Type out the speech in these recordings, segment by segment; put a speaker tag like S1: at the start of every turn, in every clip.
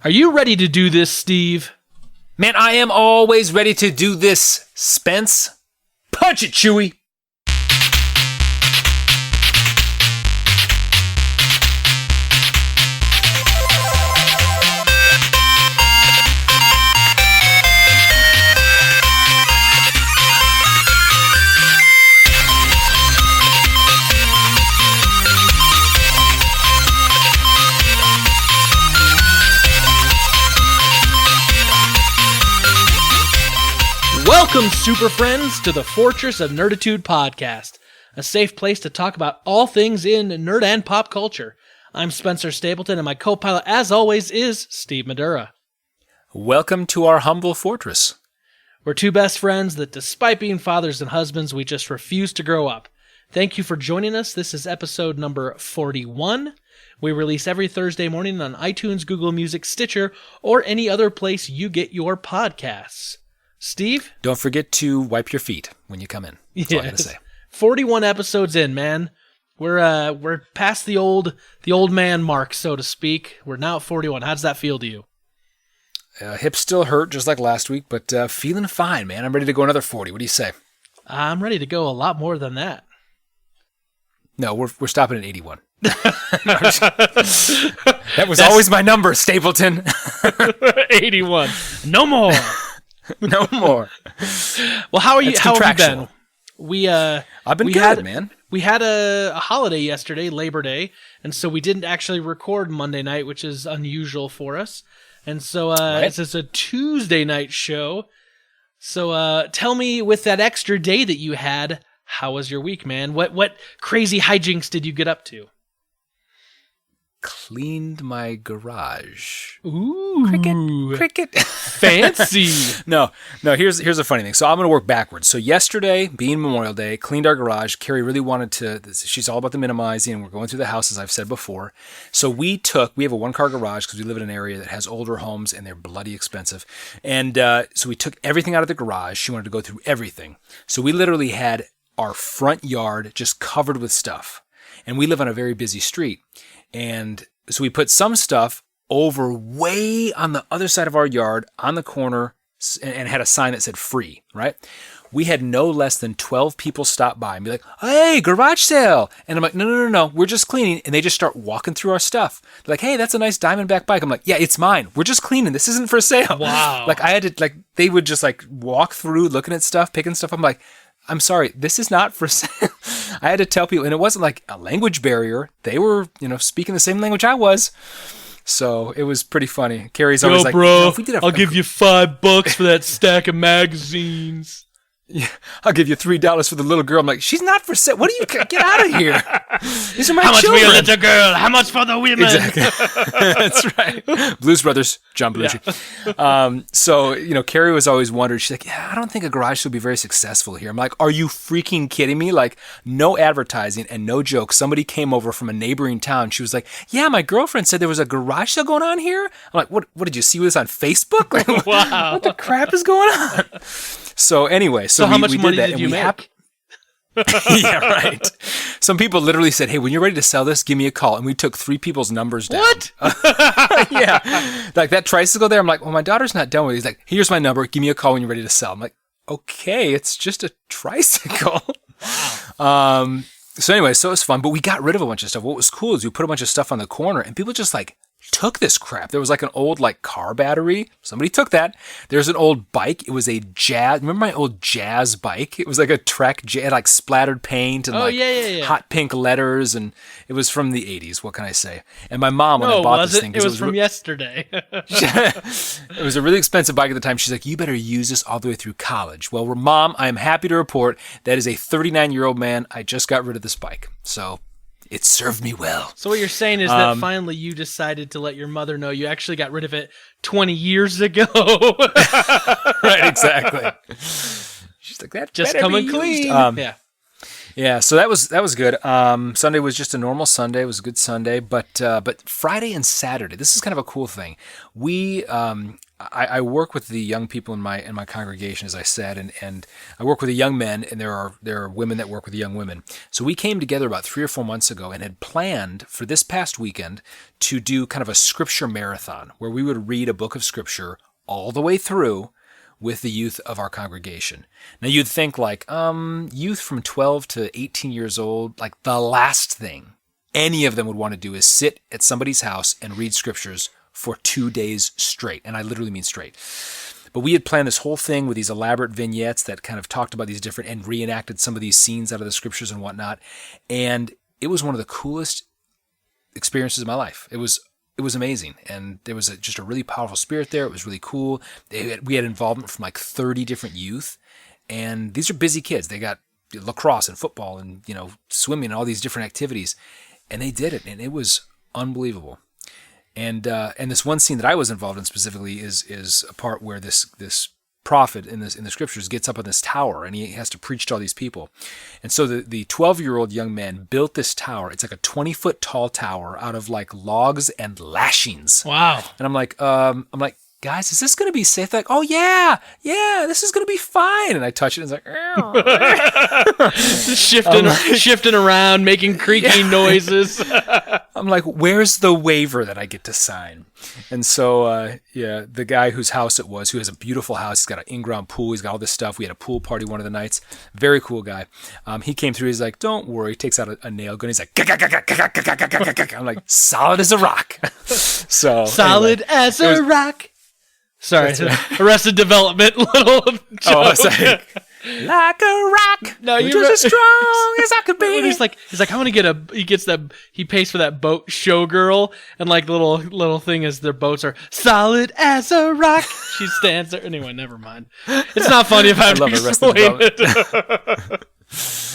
S1: Are you ready to do this, Steve?
S2: Man, I am always ready to do this, Spence. Punch it, Chewie!
S1: Welcome, super friends, to the Fortress of Nerditude podcast, a safe place to talk about all things in nerd and pop culture. I'm Spencer Stapleton, and my co-pilot, as always, is Steve Madura.
S2: Welcome to our humble fortress.
S1: We're two best friends that, despite being fathers and husbands, we just refuse to grow up. Thank you for joining us. This is episode number 41. We release every Thursday morning on iTunes, Google Music, Stitcher, or any other place you get your podcasts. Steve?
S2: Don't forget to wipe your feet when you come in. That's all I gotta say.
S1: 41 episodes in, man. We're past the old man mark, so to speak. We're now at 41. How does that feel to you?
S2: Hips still hurt, just like last week, but feeling fine, man. I'm ready to go another 40. What do you say?
S1: I'm ready to go a lot more than that.
S2: No, we're stopping at 81. That was always my number, Stapleton.
S1: 81. No more.
S2: No more.
S1: Well, how are you?
S2: That's
S1: how have you
S2: contractual.
S1: been?
S2: I've been good, man.
S1: We had a holiday yesterday, Labor Day, and so we didn't actually record Monday night, which is unusual for us. And so This is a Tuesday night show. So tell me, with that extra day that you had, how was your week, man? What crazy hijinks did you get up to?
S2: Cleaned my garage.
S1: Ooh,
S2: Cricket.
S1: Fancy.
S2: No. Here's a funny thing. So I'm gonna work backwards. So yesterday, being Memorial Day, cleaned our garage. Carrie really wanted to. She's all about the minimizing. We're going through the house, as I've said before. So we have a 1-car garage because we live in an area that has older homes and they're bloody expensive. And so we took everything out of the garage. She wanted to go through everything. So we literally had our front yard just covered with stuff. And we live on a very busy street. And so we put some stuff over way on the other side of our yard on the corner and had a sign that said free, right? We had no less than 12 people stop by and be like, hey, garage sale. And I'm like, no, we're just cleaning. And they just start walking through our stuff. They're like, hey, that's a nice Diamondback bike. I'm like, yeah, it's mine. We're just cleaning. This isn't for sale.
S1: Wow.
S2: Like I had to, they would just walk through looking at stuff, picking stuff. I'm like, I'm sorry, this is not for sale. I had to tell people, and it wasn't like a language barrier. They were, speaking the same language I was. So it was pretty funny. Carrie's always like,
S1: bro, I'll give you $5 for that stack of magazines.
S2: Yeah, I'll give you $3 for the little girl. I'm like, she's not for sale. What do you get out of here? These are my children. How much for your
S1: little girl? How much for the women?
S2: Exactly. That's right. Blues Brothers, John Belushi. Yeah. So, Carrie was always wondering. She's like, I don't think a garage will be very successful here. I'm like, are you freaking kidding me? Like, no advertising and no joke. Somebody came over from a neighboring town. She was like, yeah, my girlfriend said there was a garage sale going on here. I'm like, what did you see this on Facebook? Like,
S1: wow.
S2: What the crap is going on? So anyway,
S1: so how much money did you make?
S2: Yeah, right. Some people literally said, hey, when you're ready to sell this, give me a call. And we took 3 people's numbers down.
S1: What?
S2: Yeah. Like that tricycle there, I'm like, well, my daughter's not done with it. He's like, here's my number. Give me a call when you're ready to sell. I'm like, okay, it's just a tricycle. Wow. So anyway, so it was fun, but we got rid of a bunch of stuff. What was cool is we put a bunch of stuff on the corner and people just took this crap. There was an old car battery. Somebody took that. There's an old bike. It was a Jazz. Remember my old Jazz bike? It was like a Trek. It had splattered paint and hot pink letters, and it was from the 80s. What can I say? And my mom, when I bought this thing,
S1: it was from yesterday.
S2: It was a really expensive bike at the time. She's like, you better use this all the way through college. Well, Mom, I am happy to report that as a 39-year-old man, I just got rid of this bike. So it served me well.
S1: So what you're saying is that finally you decided to let your mother know you actually got rid of it 20 years ago.
S2: Right, exactly. She's like, that
S1: just
S2: better
S1: coming
S2: be
S1: clean.
S2: Used.
S1: Yeah.
S2: Yeah, so that was good. Sunday was just a normal Sunday. It was a good Sunday, but Friday and Saturday. This is kind of a cool thing. I work with the young people in my congregation, as I said, and I work with the young men, and there are women that work with the young women. So we came together about 3 or 4 months ago and had planned for this past weekend to do kind of a scripture marathon where we would read a book of scripture all the way through with the youth of our congregation. Now you'd think like, youth from 12 to 18 years old, like the last thing any of them would want to do is sit at somebody's house and read scriptures for 2 days straight. And I literally mean straight. But we had planned this whole thing with these elaborate vignettes that kind of talked about these different and reenacted some of these scenes out of the scriptures and whatnot. And it was one of the coolest experiences of my life. It was amazing. And there was just a really powerful spirit there. It was really cool. We had involvement from like 30 different youth. And these are busy kids. They got lacrosse and football and, swimming and all these different activities. And they did it. And it was unbelievable. And this one scene that I was involved in specifically is a part where this prophet in the scriptures gets up on this tower and he has to preach to all these people. And so the 12-year-old young man built this tower. It's like a 20-foot tall tower out of like logs and lashings.
S1: Wow.
S2: And I'm like, guys, is this going to be safe? They're like, oh yeah, this is going to be fine. And I touch it and it's like,
S1: shifting around, making creaking noises.
S2: I'm like, where's the waiver that I get to sign? And so, the guy whose house it was, who has a beautiful house, he's got an in-ground pool, he's got all this stuff. We had a pool party one of the nights. Very cool guy. He came through, he's like, don't worry. He takes out a nail gun. He's like, I'm like, solid as a rock. So
S1: solid as a rock. Sorry, Arrested Development little joke.
S2: Oh, I was like a rock.
S1: No, you're
S2: just as strong as I could be.
S1: He's like, I want to get he pays for that boat showgirl, and like the little thing is their boats are solid as a rock. She stands there. Anyway, never mind. It's not funny if I have to explain it.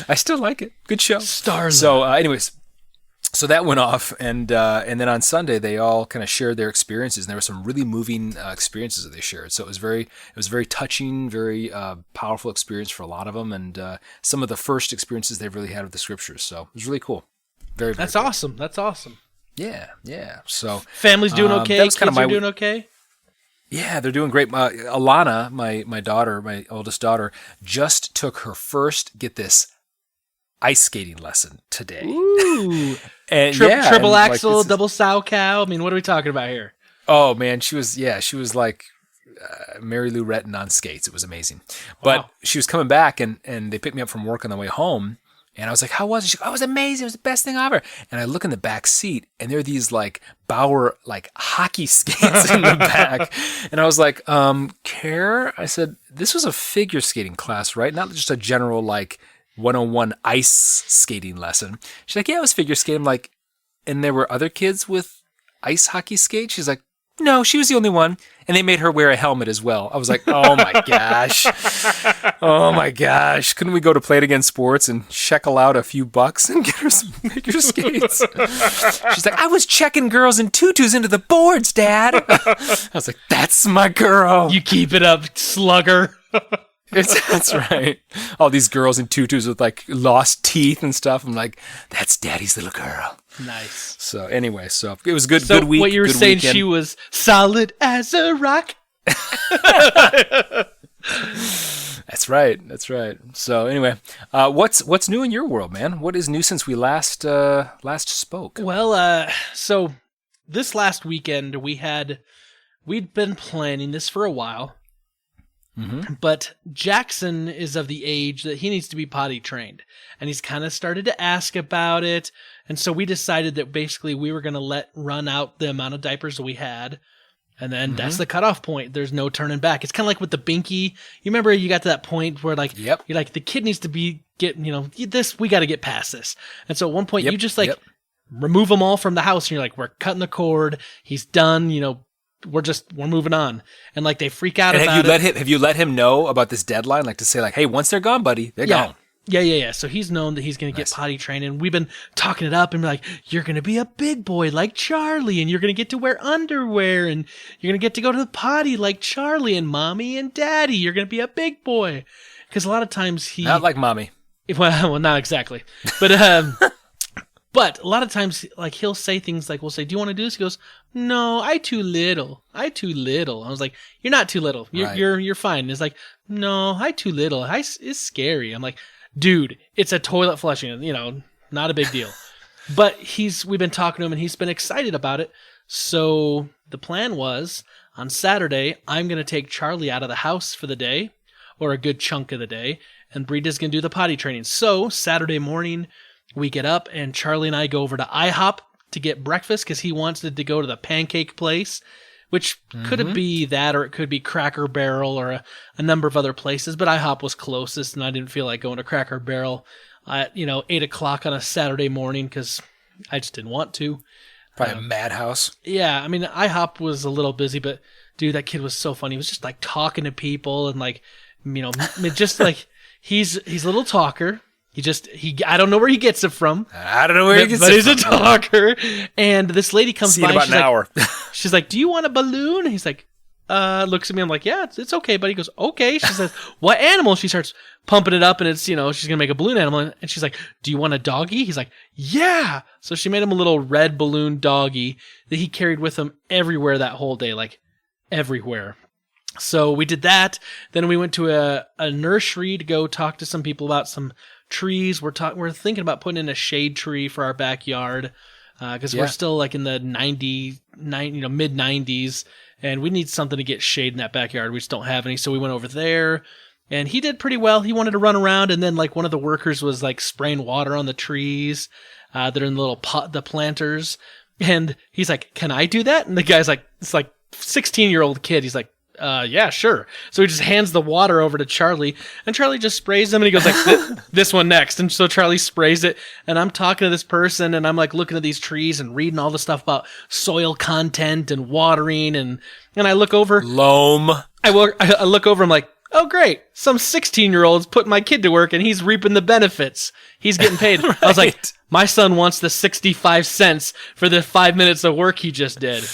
S2: I still like it. Good show.
S1: Starlight.
S2: So, anyways. So that went off, and then on Sunday they all kind of shared their experiences, and there were some really moving experiences that they shared. So it was very touching, very powerful experience for a lot of them, and some of the first experiences they've really had with the scriptures. So it was really cool. Very
S1: That's
S2: cool.
S1: awesome. That's awesome.
S2: Yeah. So
S1: family's doing okay.
S2: That was
S1: Kids are doing okay.
S2: Yeah, they're doing great. Alana, my daughter, my oldest daughter, just took her first. Get this. Ice skating lesson today.
S1: Ooh.
S2: And
S1: triple axel, double sow cow. I mean, what are we talking about here?
S2: Oh man, she was like Mary Lou Retton on skates. It was amazing. But she was coming back and they picked me up from work on the way home. And I was like, how was it? She goes, oh, it was amazing. It was the best thing ever. And I look in the back seat and there are these like Bauer, like hockey skates in the back. And I was like, Care? I said, this was a figure skating class, right? Not just a general like 101 ice skating lesson. She's like, yeah, it was figure skating. I'm like, and there were other kids with ice hockey skates? She's like, no, she was the only one. And they made her wear a helmet as well. I was like, oh my gosh. Oh my gosh. Couldn't we go to Play It Again Sports and shekel out a few bucks and get her some figure skates? She's like, I was checking girls in tutus into the boards, Dad. I was like, that's my girl.
S1: You keep it up, slugger.
S2: That's right. All these girls in tutus with like lost teeth and stuff. I'm like, that's Daddy's little girl.
S1: Nice.
S2: So anyway, so it was good.
S1: So
S2: good week.
S1: What you were saying, weekend. She was solid as a rock.
S2: That's right. So anyway, what's new in your world, man? What is new since we last spoke?
S1: Well, so this last weekend we'd been planning this for a while. Mm-hmm. But Jackson is of the age that he needs to be potty trained, and he's kind of started to ask about it. And so we decided that basically we were going to run out the amount of diapers that we had, and then that's the cutoff point. There's no turning back. It's kind of like with the binky. You remember you got to that point where like you're like the kid needs to be getting this. We got to get past this. And so at one point you just remove them all from the house, and you're like, we're cutting the cord. He's done. We're moving on. And like they freak out about it.
S2: Have you let him know about this deadline? Like to say like, hey, once they're gone, buddy, they're gone.
S1: Yeah. So he's known that he's going to get potty trained, and we've been talking it up and be like, you're going to be a big boy like Charlie, and you're going to get to wear underwear, and you're going to get to go to the potty like Charlie, and mommy and daddy, you're going to be a big boy. Because a lot of times
S2: not like mommy.
S1: Well, not exactly, but but a lot of times, like he'll say things like, "We'll say, do you want to do this?" He goes, "No, I too little. I too little." I was like, "You're not too little. You're fine." And it's like, "No, I too little. It's scary." I'm like, "Dude, it's a toilet flushing. Not a big deal." But we've been talking to him, and he's been excited about it. So the plan was on Saturday, I'm gonna take Charlie out of the house for the day, or a good chunk of the day, and Breeda's gonna do the potty training. So Saturday morning, we get up and Charlie and I go over to IHOP to get breakfast because he wanted to go to the pancake place, which could be that or it could be Cracker Barrel or a number of other places. But IHOP was closest, and I didn't feel like going to Cracker Barrel at 8 o'clock on a Saturday morning because I just didn't want to.
S2: Probably a madhouse.
S1: Yeah, I mean IHOP was a little busy, but dude, that kid was so funny. He was just like talking to people and like just like he's a little talker. I don't know where he gets it from.
S2: I don't know where he gets it
S1: from. But he's
S2: a
S1: talker. And this lady comes by.
S2: See in about an hour.
S1: She's like, "Do you want a balloon?" He's like, looks at me. I'm like, "Yeah, it's okay." But he goes, "Okay." She says, "What animal?" She starts pumping it up, and it's she's gonna make a balloon animal. And she's like, "Do you want a doggy?" He's like, "Yeah." So she made him a little red balloon doggy that he carried with him everywhere that whole day, like everywhere. So we did that. Then we went to a nursery to go talk to some people about some trees. We're thinking about putting in a shade tree for our backyard because we're still like in the mid 90s, and we need something to get shade in that backyard. We just don't have any, so we went over there, and he did pretty well. He wanted to run around, and then like one of the workers was like spraying water on the trees that are in the little pot, the planters, and he's like, "Can I do that?" And the guy's like, it's like 16-year-old kid. He's like, yeah, sure. So he just hands the water over to Charlie, and Charlie just sprays them, and he goes like, this one next. And so Charlie sprays it, and I'm talking to this person, and I'm like looking at these trees and reading all the stuff about soil content and watering, and I look over.
S2: Loam.
S1: I look over, I'm like, oh, great. Some 16-year-old's putting my kid to work, and he's reaping the benefits. He's getting paid. Right. I was like, my son wants the 65 cents for the 5 minutes of work he just did.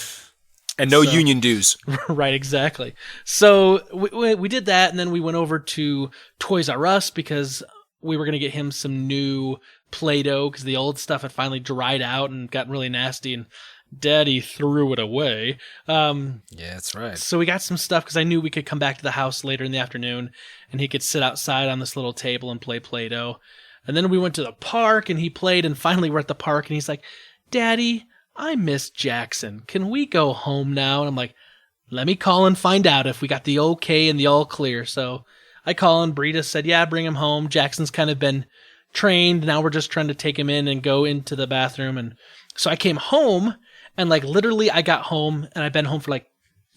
S2: And no union dues.
S1: Right, exactly. So we did that, and then we went over to Toys R Us because we were going to get him some new Play-Doh because the old stuff had finally dried out and gotten really nasty, and Daddy threw it away.
S2: Yeah, that's right.
S1: So we got some stuff because I knew we could come back to the house later in the afternoon, and he could sit outside on this little table and play Play-Doh. And then we went to the park, and he played, and finally we're at the park, and he's like, "Daddy, I miss Jackson. Can we go home now?" And I'm like, let me call and find out if we got the okay and the all clear. So I call and Brita said, yeah, bring him home. Jackson's kind of been trained. Now we're just trying to take him in and go into the bathroom. And so I came home, and like literally I got home, and I've been home for like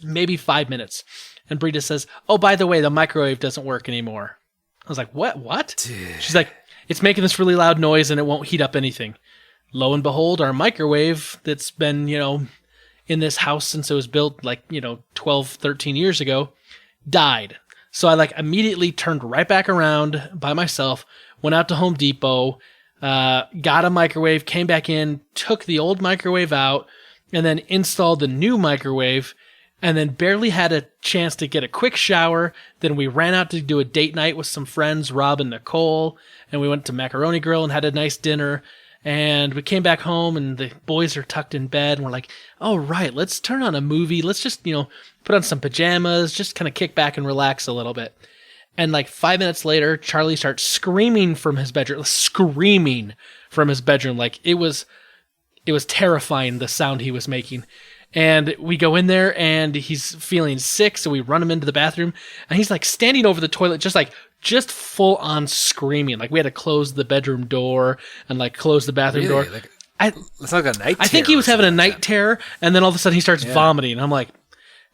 S1: maybe 5 minutes. And Brita says, oh, by the way, the microwave doesn't work anymore. I was like, what? Dude. She's like, it's making this really loud noise and it won't heat up anything. Lo and behold, our microwave that's been, in this house since it was built like, 12, 13 years ago, died. So I like immediately turned right back around by myself, went out to Home Depot, got a microwave, came back in, took the old microwave out, and then installed the new microwave, and then barely had a chance to get a quick shower. Then we ran out to do a date night with some friends, Rob and Nicole, and we went to Macaroni Grill and had a nice dinner. And we came back home, and the boys are tucked in bed, and we're like, oh, right, let's turn on a movie. Let's just, put on some pajamas, just kind of kick back and relax a little bit. And like 5 minutes later, Charlie starts screaming from his bedroom. Like it was terrifying, the sound he was making. And we go in there, and he's feeling sick, so we run him into the bathroom, and he's like standing over the toilet, just full on screaming. Like we had to close the bedroom door and like close the bathroom door.
S2: It's like a night terror.
S1: I think he was having a night terror, and then all of a sudden he starts vomiting. And I'm like,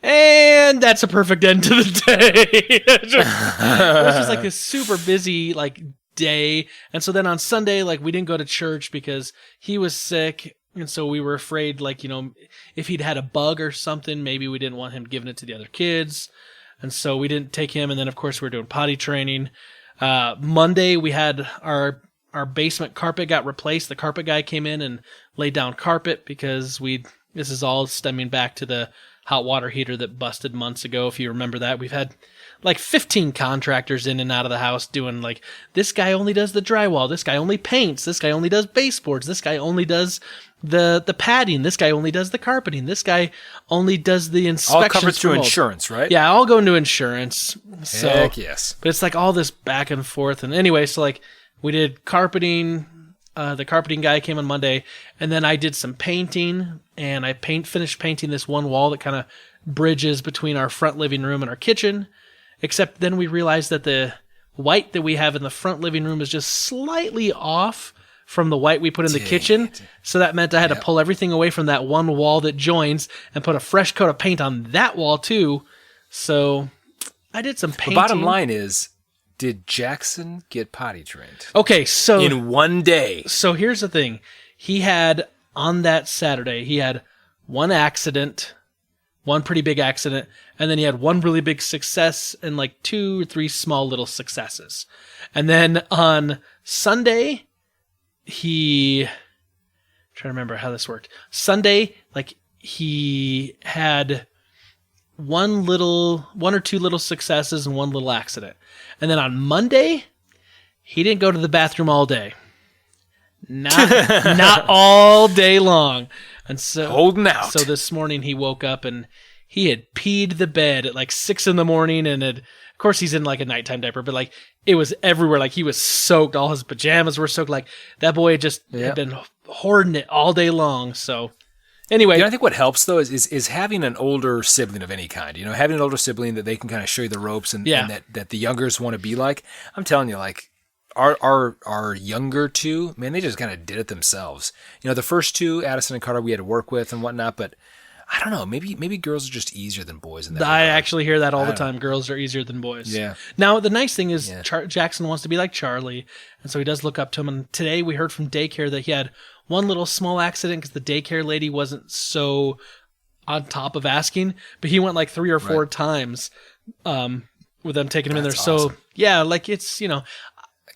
S1: and that's a perfect end to the day. It was just like this super busy like day. And so then on Sunday, like we didn't go to church because he was sick. And so we were afraid, like, if he'd had a bug or something, maybe we didn't want him giving it to the other kids. And so we didn't take him. And then, of course, we were doing potty training. Monday, we had our basement carpet got replaced. The carpet guy came in and laid down carpet because This is all stemming back to the hot water heater that busted months ago. If you remember that, we've had like 15 contractors in and out of the house doing like, this guy only does the drywall, this guy only paints, this guy only does baseboards, this guy only does the padding, this guy only does the carpeting, this guy only does the inspections.
S2: All covered through insurance, right?
S1: Yeah, all go into insurance. So,
S2: heck yes.
S1: But it's like all this back and forth. And anyway, so like we did carpeting. The carpeting guy came on Monday, and then I did some painting, and I finished painting this one wall that kind of bridges between our front living room and our kitchen. Except then we realized that the white that we have in the front living room is just slightly off from the white we put in the kitchen. So that meant I had to pull everything away from that one wall that joins and put a fresh coat of paint on that wall too. So I did some painting.
S2: The bottom line is, did Jackson get potty trained?
S1: Okay, so
S2: in one day.
S1: So here's the thing. He had, on that Saturday, he had one accident, one pretty big accident, and then he had one really big success and like 2 or 3 small little successes. And then on Sunday, I'm trying to remember how this worked. Sunday, like he had one or two little successes and one little accident. And then on Monday, he didn't go to the bathroom all day. Not all day long. And so
S2: holding out.
S1: So this morning he woke up and he had peed the bed at like 6 a.m. and of course he's in like a nighttime diaper, but like it was everywhere. Like he was soaked. All his pajamas were soaked. Like that boy just had been hoarding it all day long. So anyway,
S2: I think what helps though is having an older sibling of any kind. Having an older sibling that they can kind of show you the ropes and that the youngers want to be like. I'm telling you, like our younger two, man, they just kind of did it themselves. The first two, Addison and Carter, we had to work with and whatnot, but I don't know. Maybe girls are just easier than boys in that
S1: I
S2: regard.
S1: actually hear that all the time. Girls are easier than boys.
S2: Yeah.
S1: Now, the nice thing is Jackson wants to be like Charlie, and so he does look up to him. And today we heard from daycare that he had one little small accident because the daycare lady wasn't so on top of asking, but he went like 3 or 4 times with them taking him in there.
S2: Awesome.
S1: So, yeah, like it's, I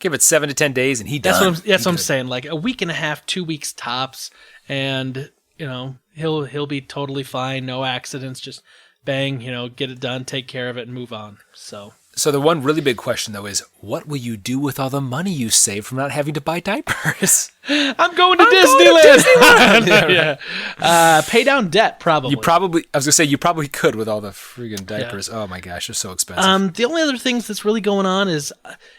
S2: give it 7 to 10 days and
S1: that's what I'm saying. Like a week and a half, 2 weeks tops, and he'll be totally fine, no accidents, just bang, get it done, take care of it, and move on. So
S2: the one really big question though is, what will you do with all the money you save from not having to buy diapers?
S1: I'm going to Disneyland. Yeah. Pay down debt, probably.
S2: I was gonna say you probably could with all the friggin' diapers. Yeah. Oh my gosh, they're so expensive.
S1: The only other things that's really going on is,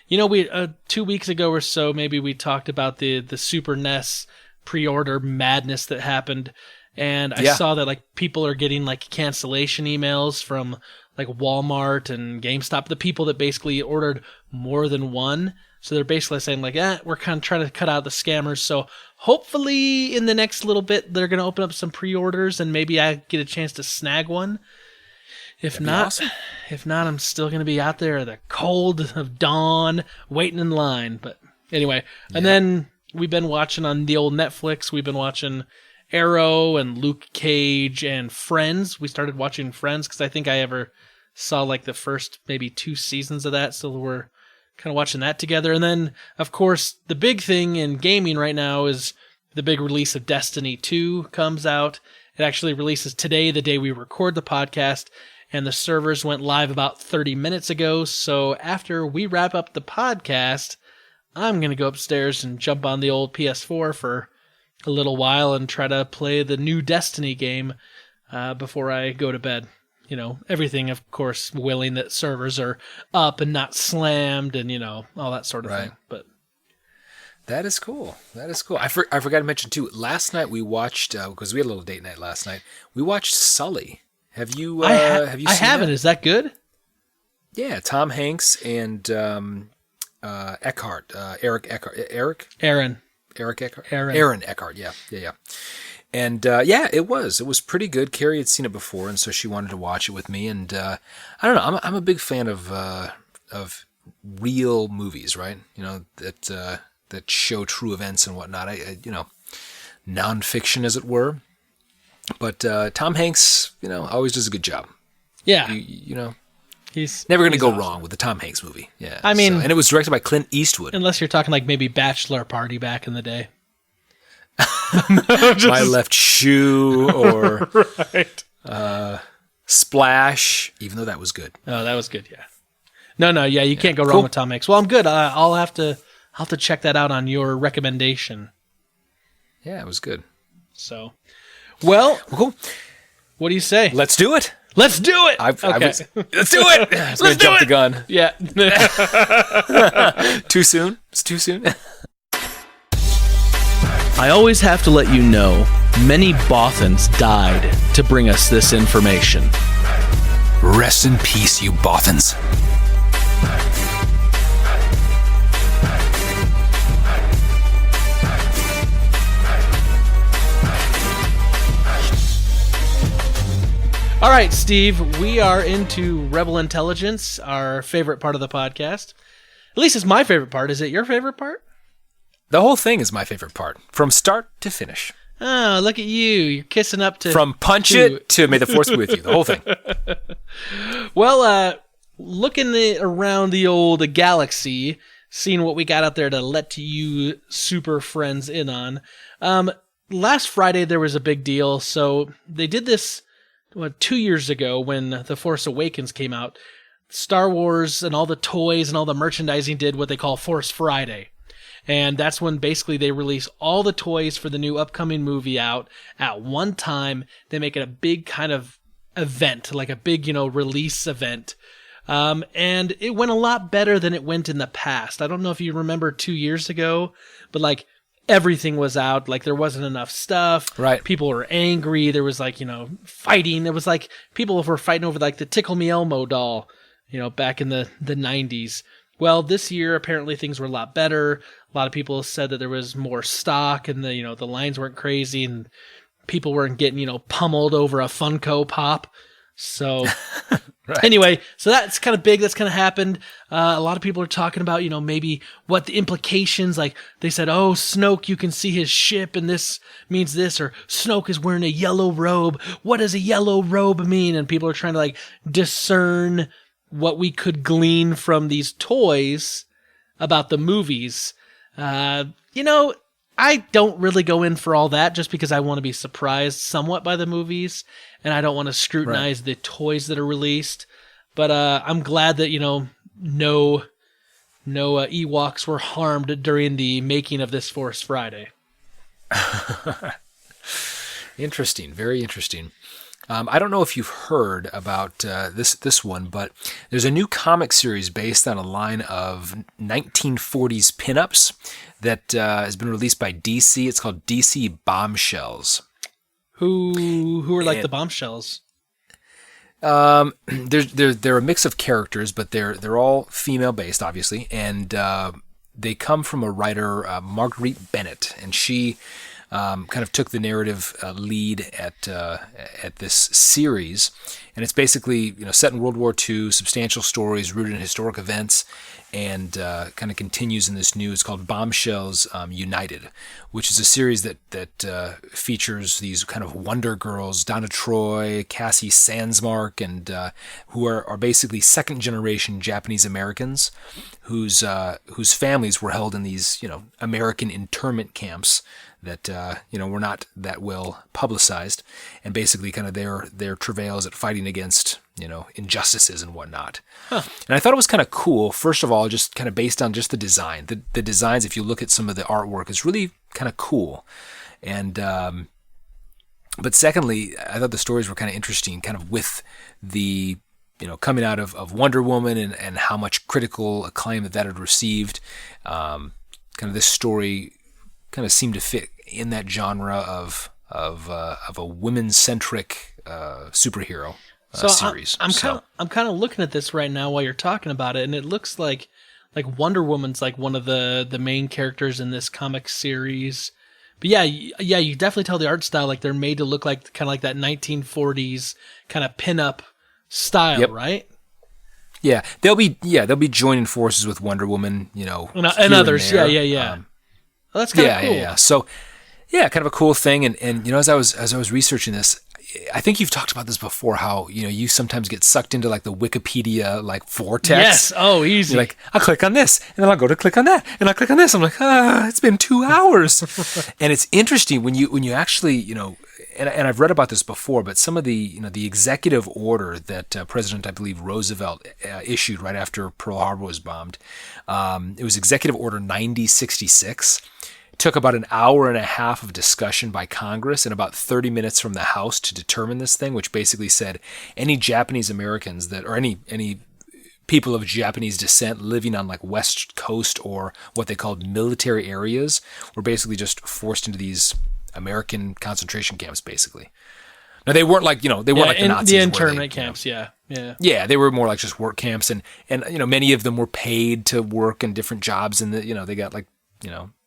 S1: we 2 weeks ago or so, maybe we talked about the Super NES pre-order madness that happened, and I saw that like people are getting like cancellation emails from like Walmart and GameStop, the people that basically ordered more than one. So they're basically saying like, we're kind of trying to cut out the scammers. So hopefully in the next little bit, they're going to open up some pre-orders and maybe I get a chance to snag one. If not, I'm still going to be out there at the cold of dawn waiting in line. But anyway, and then we've been watching on the old Netflix. We've been watching Arrow and Luke Cage and Friends. We started watching Friends because I think I ever saw like the first maybe 2 seasons of that. So we're kind of watching that together. And then, of course, the big thing in gaming right now is the big release of Destiny 2 comes out. It actually releases today, the day we record the podcast. And the servers went live about 30 minutes ago. So after we wrap up the podcast, I'm going to go upstairs and jump on the old PS4 for a little while and try to play the new Destiny game before I go to bed. Everything, of course, willing that servers are up and not slammed and, all that sort of thing. But
S2: that is cool. I forgot to mention, too, last night we watched, because we had a little date night last night, we watched Sully. Have you seen
S1: I haven't.
S2: That?
S1: Is that good?
S2: Yeah, Tom Hanks and Eckhart. Aaron Eckhart. Yeah. And it was pretty good. Carrie had seen it before, and so she wanted to watch it with me. And I don't know, I'm a big fan of real movies, right? That show true events and whatnot. Nonfiction, as it were. But Tom Hanks, always does a good job.
S1: Yeah.
S2: He's never going to go wrong with the Tom Hanks movie. Yeah.
S1: I mean,
S2: and it was directed by Clint Eastwood.
S1: Unless you're talking like maybe Bachelor Party back in the day.
S2: My left shoe or
S1: right.
S2: Splash, even though that was good.
S1: Oh, that was good. Yeah. No. Yeah, you can't go wrong with Tom Hanks. Well, I'm good. I'll have to check that out on your recommendation.
S2: Yeah, it was good.
S1: So, well,
S2: cool.
S1: What do you say?
S2: Let's do it.
S1: Let's do it.
S2: Let's do it. Let's jump the gun.
S1: Yeah.
S2: Too soon? It's too soon.
S1: I always have to let you know, many Bothans died to bring us this information.
S2: Rest in peace, you Bothans.
S1: All right, Steve, we are into Rebel Intelligence, our favorite part of the podcast. At least it's my favorite part. Is it your favorite part?
S2: The whole thing is my favorite part, from start to finish.
S1: Oh, look at you. You're kissing up to...
S2: From punch it to may the force be with you, the whole thing.
S1: Well, looking around the old galaxy, seeing what we got out there to let you super friends in on. Last Friday, there was a big deal. So they did this 2 years ago when The Force Awakens came out. Star Wars and all the toys and all the merchandising did what they call Force Friday. And that's when basically they release all the toys for the new upcoming movie out at one time. They make it a big kind of event, like a big, release event. And it went a lot better than it went in the past. I don't know if you remember 2 years ago, but like everything was out. Like there wasn't enough stuff.
S2: Right.
S1: People were angry. There was like, fighting. It was like people were fighting over like the Tickle Me Elmo doll, back in the 90s. Well, this year, apparently things were a lot better. A lot of people said that there was more stock and the lines weren't crazy and people weren't getting, pummeled over a Funko Pop. So
S2: right.
S1: Anyway, so that's kind of big. That's kind of happened. A lot of people are talking about, maybe what the implications, like they said, oh, Snoke, you can see his ship and this means this, or Snoke is wearing a yellow robe. What does a yellow robe mean? And people are trying to discern what we could glean from these toys about the movies. I don't really go in for all that just because I want to be surprised somewhat by the movies and I don't want to scrutinize the toys that are released. But I'm glad that, no Ewoks were harmed during the making of this Force Friday.
S2: Interesting. Very interesting. I don't know if you've heard about this one, but there's a new comic series based on a line of 1940s pinups that has been released by DC. It's called DC Bombshells.
S1: Who are like the Bombshells?
S2: They're a mix of characters, but they're all female based, obviously, and they come from a writer, Marguerite Bennett, and she kind of took the narrative lead at this series, and it's basically set in World War II, substantial stories rooted in historic events, and kind of continues in this new. It's called Bombshells United, which is a series that features these kind of Wonder Girls, Donna Troy, Cassie Sandsmark, and who are basically second generation Japanese Americans whose families were held in these American internment camps that were not that well publicized, and basically kind of their travails at fighting against injustices and whatnot. Huh. And I thought it was kind of cool. First of all, just kind of based on just the design. The designs, if you look at some of the artwork, is really kind of cool. And but secondly, I thought the stories were kind of interesting, kind of with the coming out of Wonder Woman and how much critical acclaim that had received. Kind of this story kind of seemed to fit in that genre of a women-centric superhero series.
S1: I'm kind of looking at this right now while you're talking about it, and it looks like Wonder Woman's like one of the main characters in this comic series. But yeah, you definitely tell the art style like they're made to look like kind of like that 1940s kind of pinup style, yep. Right?
S2: Yeah, they'll be joining forces with Wonder Woman, and
S1: others. Yeah. Well, that's kind of cool.
S2: Yeah. So, yeah, kind of a cool thing. And as I was researching this, I think you've talked about this before, how, you sometimes get sucked into like the Wikipedia like vortex.
S1: Yes. Oh, easy.
S2: You're like, I'll click on this, and then I'll go to click on that, and I'll click on this. I'm like, it's been 2 hours. And it's interesting when you actually, and I've read about this before, but some of the, the executive order that President, I believe, Roosevelt issued right after Pearl Harbor was bombed, it was Executive Order 9066. Took about an hour and a half of discussion by Congress and about 30 minutes from the House to determine this thing, which basically said any Japanese Americans or any people of Japanese descent living on like West Coast or what they called military areas were basically just forced into these American concentration camps, basically. Now they weren't like, they weren't like the Nazis.
S1: The internment camps, yeah.
S2: Yeah, they were more like just work camps, and many of them were paid to work in different jobs, and they got like,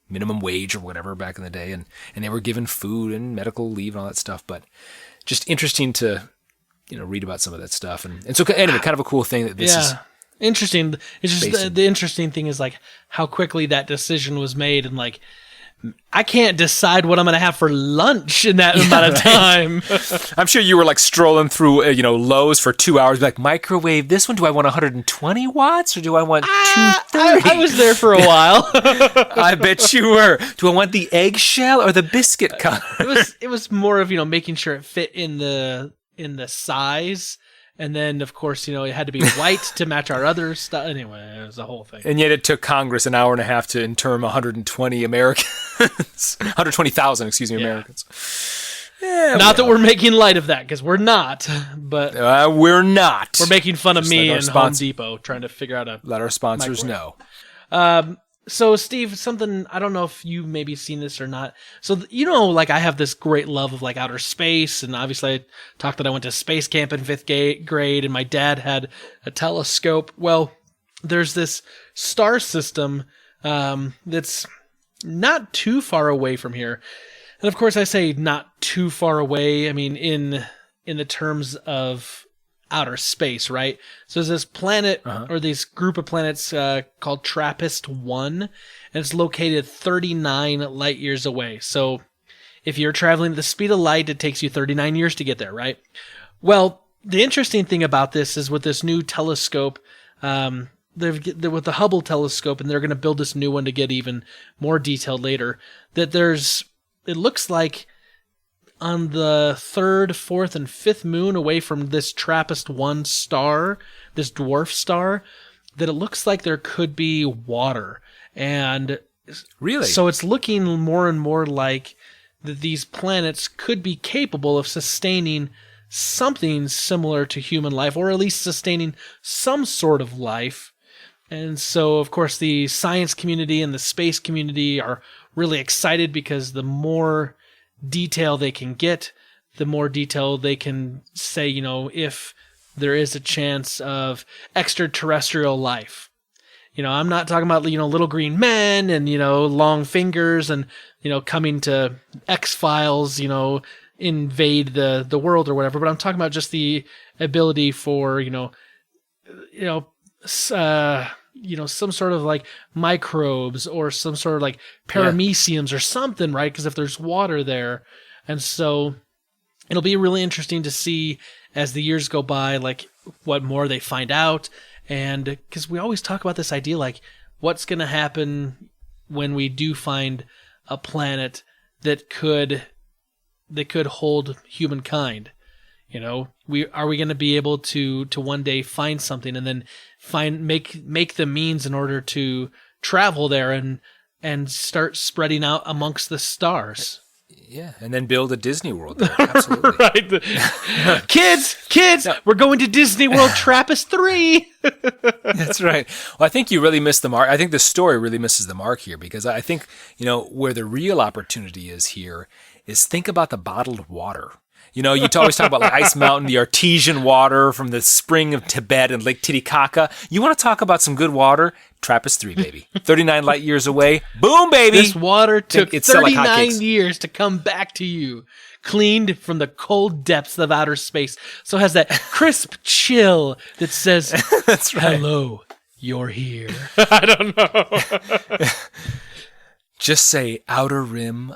S2: minimum wage or whatever back in the day, and they were given food and medical leave and all that stuff. But just interesting to read about some of that stuff, and so anyway, kind of a cool thing that this is
S1: interesting. It's just the interesting thing is like how quickly that decision was made, and like I can't decide what I'm going to have for lunch in that amount of time.
S2: I'm sure you were like strolling through, Lowe's for 2 hours, like microwave this one. Do I want 120 watts or do I want 230?
S1: I was there for a while.
S2: I bet you were. Do I want the eggshell or the biscuit color?
S1: It was more of, making sure it fit in the size. And then, of course, it had to be white to match our other stuff. Anyway, it was a whole thing.
S2: And yet it took Congress an hour and a half to intern 120 Americans. 120,000, Americans. Yeah,
S1: not that we're making light of that, because we're not. But
S2: we're not.
S1: We're making fun of me and Home Depot trying to figure out
S2: let our sponsors
S1: microwave.
S2: know.
S1: So, Steve, something, I don't know if you've maybe seen this or not. So, like I have this great love of like outer space, and obviously I talked that I went to space camp in 5th grade, and my dad had a telescope. Well, there's this star system that's not too far away from here. And of course, I say not too far away. I mean, in the terms of outer space, right? So there's this planet or this group of planets called TRAPPIST-1, and it's located 39 light years away. So if you're traveling at the speed of light, it takes you 39 years to get there, right? Well, the interesting thing about this is with this new telescope, with the Hubble telescope, and they're going to build this new one to get even more detailed later, that it looks like on the 3rd, 4th, and 5th moon away from this TRAPPIST-1 star, this dwarf star, that it looks like there could be water. And
S2: really,
S1: so it's looking more and more like that these planets could be capable of sustaining something similar to human life, or at least sustaining some sort of life. And so, of course, the science community and the space community are really excited, because the more detail they can get, the more detail they can say, if there is a chance of extraterrestrial life. I'm not talking about, little green men and, long fingers and, coming to X-Files, invade the world or whatever, but I'm talking about just the ability for, some sort of like microbes or some sort of like parameciums or something, right? Because if there's water there. And so it'll be really interesting to see as the years go by, like what more they find out. And because we always talk about this idea, like what's going to happen when we do find a planet that could hold humankind. Are we going to be able to one day find something and then make the means in order to travel there and start spreading out amongst the stars?
S2: Yeah, and then build a Disney World there. Absolutely.
S1: Right. Kids, we're going to Disney World TRAPPIST-3.
S2: That's right. Well, I think you really missed the mark. I think the story really misses the mark here, because I think, where the real opportunity is here is think about the bottled water. You always talk about like Ice Mountain, the artesian water from the spring of Tibet and Lake Titicaca. You want to talk about some good water? TRAPPIST-3, baby. 39 light years away. Boom, baby.
S1: This water took 39 years to come back to you, cleaned from the cold depths of outer space. So it has that crisp chill that says,
S2: "That's right.
S1: Hello, you're here." I don't know.
S2: Just say outer rim.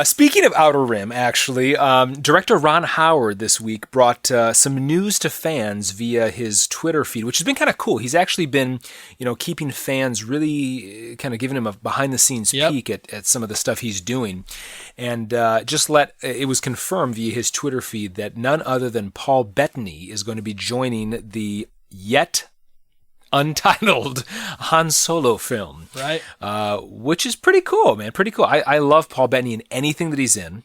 S2: Speaking of Outer Rim, actually, director Ron Howard this week brought some news to fans via his Twitter feed, which has been kind of cool. He's actually been, keeping fans really kind of giving him a behind-the-scenes peek at some of the stuff he's doing. And it was confirmed via his Twitter feed that none other than Paul Bettany is going to be joining the yet untitled Han Solo film.
S1: Right.
S2: Which is pretty cool, man. Pretty cool. I love Paul Bettany in anything that he's in.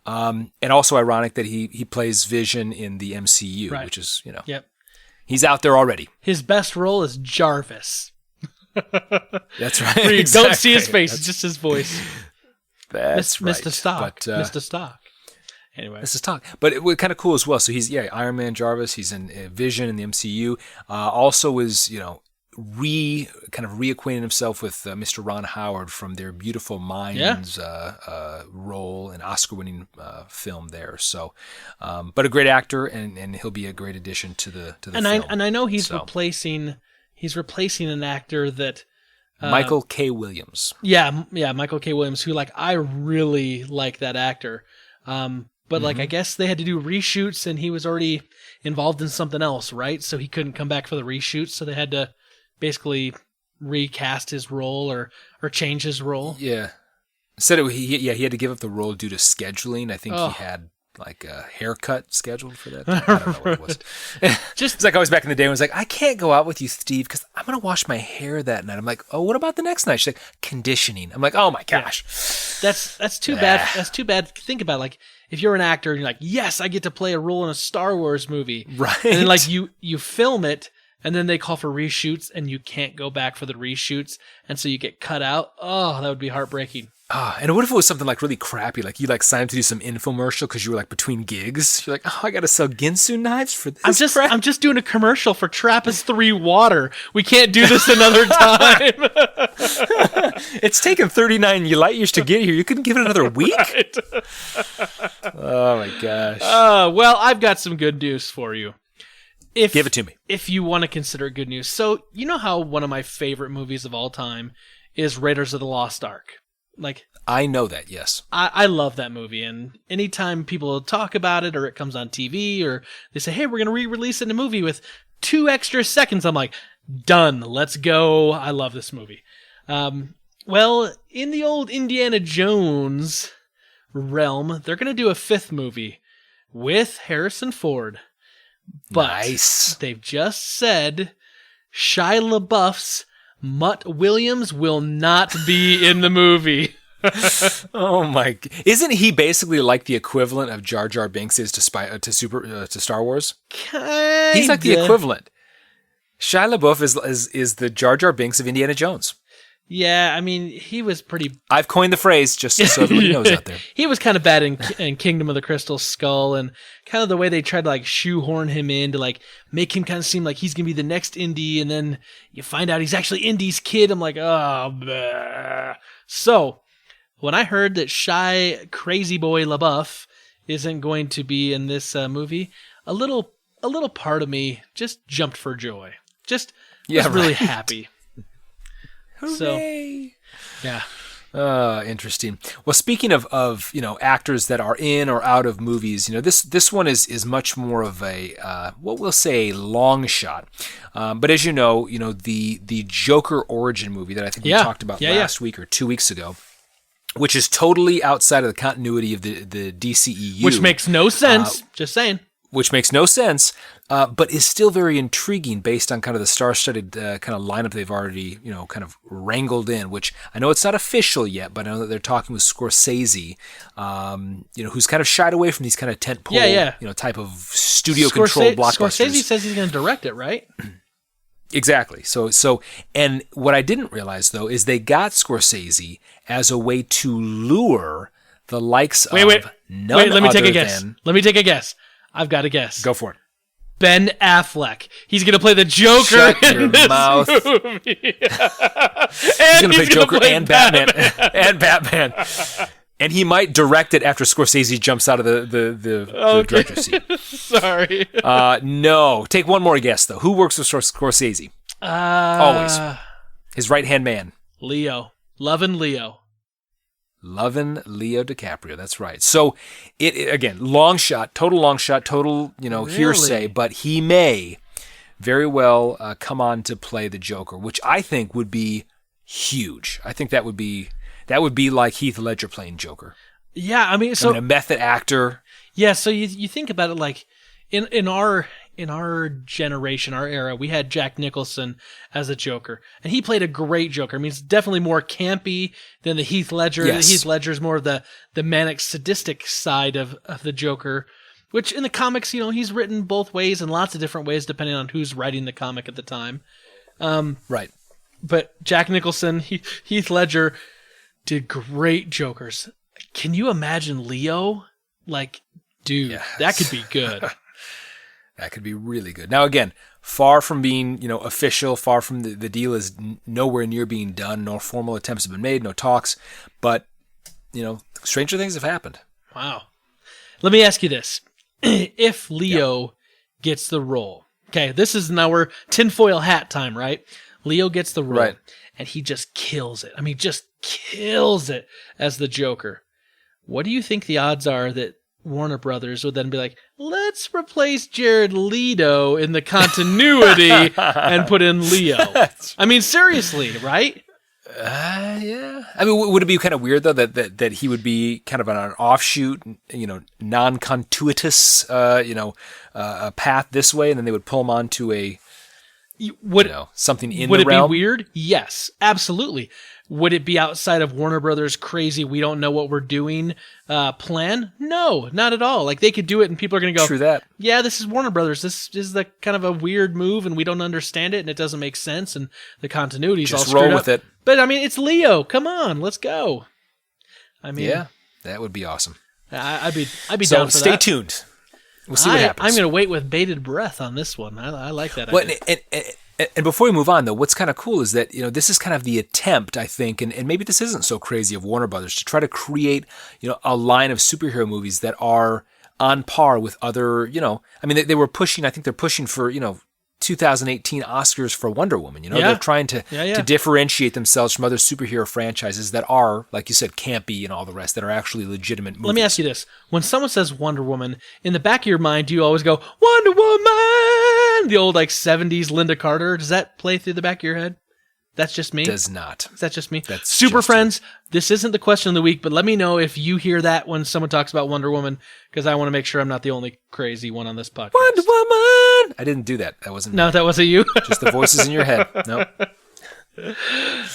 S2: And also ironic that he plays Vision in the MCU, which is, he's out there already.
S1: His best role is Jarvis.
S2: That's right.
S1: Where you don't see his face, it's just his voice.
S2: That's right.
S1: Mr. Stock. Mr. Stock. Anyway.
S2: This is talk. But it was kind of cool as well. So he's, Iron Man Jarvis. He's in Vision in the MCU. Also is, reacquainting himself with Mr. Ron Howard from their Beautiful Minds role and Oscar-winning film there. So, but a great actor, and he'll be a great addition to the film.
S1: I know he's replacing an actor that
S2: Michael K. Williams.
S1: Yeah, Michael K. Williams, who I really like that actor. But I guess they had to do reshoots, and he was already involved in something else, right? So he couldn't come back for the reshoots, so they had to basically recast his role or change his role.
S2: Yeah. Said he had to give up the role due to scheduling. I think he had a haircut scheduled for that. I don't know what it was. It's like I was back in the day when I was like, I can't go out with you, Steve, because I'm going to wash my hair that night. I'm like, oh, what about the next night? She's like, conditioning. I'm like, oh my gosh.
S1: That's too bad. That's too bad. Think about it. If you're an actor and you're like, yes, I get to play a role in a Star Wars movie.
S2: Right.
S1: And then you film it, and then they call for reshoots, and you can't go back for the reshoots, and so you get cut out. Oh, that would be heartbreaking.
S2: And what if it was something really crappy, you signed up to do some infomercial because you were between gigs? You're like, oh, I got to sell Ginsu knives for this.
S1: I'm just doing a commercial for Trappist 3 water. We can't do this another time.
S2: It's taken 39 light years to get here. You couldn't give it another week?
S1: Right.
S2: Oh my gosh.
S1: Well, I've got some good news for you.
S2: Give it to me.
S1: If you want to consider it good news. So, you know how one of my favorite movies of all time is Raiders of the Lost Ark?
S2: I know that, yes.
S1: I love that movie, and anytime people talk about it or it comes on TV or they say, hey, we're going to re-release it in a movie with 2 extra seconds, I'm like, done, let's go. I love this movie. Well, in the old Indiana Jones realm, they're going to do a 5th movie with Harrison Ford. But
S2: nice. They've
S1: just said Shia LaBeouf's Mutt Williams will not be in the movie.
S2: Oh my! Isn't he basically like the equivalent of Jar Jar Binks is to Star Wars?
S1: Kinda.
S2: He's like the equivalent. Shia LaBeouf is the Jar Jar Binks of Indiana Jones.
S1: Yeah, I mean, he was pretty...
S2: I've coined the phrase, just so everybody knows out there.
S1: He was kind of bad in Kingdom of the Crystal Skull, and kind of the way they tried to shoehorn him in to make him kind of seem like he's going to be the next Indy, and then you find out he's actually Indy's kid. I'm like, oh, bleh. So, when I heard that Shy Crazy Boy LaBeouf isn't going to be in this movie, a little part of me just jumped for joy. Just was really happy.
S2: Hooray.
S1: So, yeah.
S2: Interesting. Well, speaking of actors that are in or out of movies, this one is much more of a what we'll say long shot. But as you know, the Joker origin movie that I think we talked about last week or 2 weeks ago, which is totally outside of the continuity of the DCEU,
S1: which makes no sense. Just saying.
S2: Which makes no sense, but is still very intriguing based on kind of the star-studded kind of lineup they've already, kind of wrangled in, which I know it's not official yet, but I know that they're talking with Scorsese, who's kind of shied away from these kind of tentpole, type of studio-controlled blockbusters.
S1: Scorsese says he's going to direct it, right?
S2: Exactly. So, and what I didn't realize, though, is they got Scorsese as a way to lure the likes of none other
S1: let me take a guess. Let me take a guess. I've got a guess.
S2: Go for it.
S1: Ben Affleck. He's going to play the Joker in this movie.
S2: He's going to play Joker and Batman. And Batman. And he might direct it after Scorsese jumps out of the director's seat.
S1: Sorry.
S2: No. Take one more guess, though. Who works with Scorsese? Always. His right-hand man.
S1: Leo. Love and Leo.
S2: Loving Leo DiCaprio. That's right. So again, total long shot, total,
S1: Really?
S2: hearsay, but he may very well come on to play the Joker, which I think would be huge. I think that would be like Heath Ledger playing Joker.
S1: Yeah, I mean, so
S2: a method actor.
S1: Yeah, so you think about it like in our generation, our era, we had Jack Nicholson as a Joker, and he played a great Joker. I mean, it's definitely more campy than the Heath Ledger.
S2: Yes.
S1: The Heath Ledger's more of the manic sadistic side of the Joker, which in the comics, he's written both ways in lots of different ways depending on who's writing the comic at the time.
S2: Right.
S1: But Jack Nicholson, Heath Ledger did great Jokers. Can you imagine Leo? Like, dude,
S2: Yes.
S1: that could be good.
S2: That could be really good. Now, again, far from being, official, far from the deal is nowhere near being done. No formal attempts have been made, no talks. But, stranger things have happened.
S1: Wow. Let me ask you this. If Leo gets the role, okay, this is now we're tinfoil hat time, right? Leo gets the role,
S2: Right.
S1: and he just kills it. I mean, just kills it as the Joker. What do you think the odds are that Warner Brothers would then be like, let's replace Jared Leto in the continuity and put in Leo? I mean, seriously, right?
S2: Yeah. I mean, would it be kind of weird though that he would be kind of on an offshoot, non-contuitous, path this way, and then they would pull him onto a, something in
S1: would
S2: the
S1: it
S2: realm?
S1: be weird? Yes, absolutely. Would it be outside of Warner Brothers' crazy, we don't know what we're doing plan? No, not at all. Like, they could do it and people are going to go,
S2: True that.
S1: yeah, this is Warner Brothers. This is the kind of a weird move and we don't understand it and it doesn't make sense and the continuity's all
S2: Just
S1: screwed
S2: roll
S1: up.
S2: with it.
S1: But, I mean, it's Leo. Come on, let's go. I mean,
S2: Yeah, that would be awesome.
S1: I'd be
S2: So
S1: down for
S2: stay
S1: that.
S2: tuned. We'll see what happens.
S1: I'm going to wait with bated breath on this one. I like that
S2: Well,
S1: idea.
S2: and before we move on, though, what's kind of cool is that, this is kind of the attempt, I think, and maybe this isn't so crazy of Warner Brothers, to try to create, a line of superhero movies that are on par with other, I mean, they were pushing, I think they're pushing for, 2018 Oscars for Wonder Woman. They're trying to differentiate themselves from other superhero franchises that are, like you said, campy and all the rest, that are actually legitimate movies.
S1: Let me ask you this. When someone says Wonder Woman, in the back of your mind, do you always go, Wonder Woman? The old 70s Linda Carter. Does that play through the back of your head? That's just me?
S2: Does not.
S1: Is that just me?
S2: That's
S1: Super
S2: just
S1: Friends, this isn't the question of the week, but let me know if you hear that when someone talks about Wonder Woman, because I want to make sure I'm not the only crazy one on this podcast.
S2: Wonder Woman! I didn't do that. That wasn't
S1: No,
S2: me.
S1: that wasn't you?
S2: Just the voices in your head. No.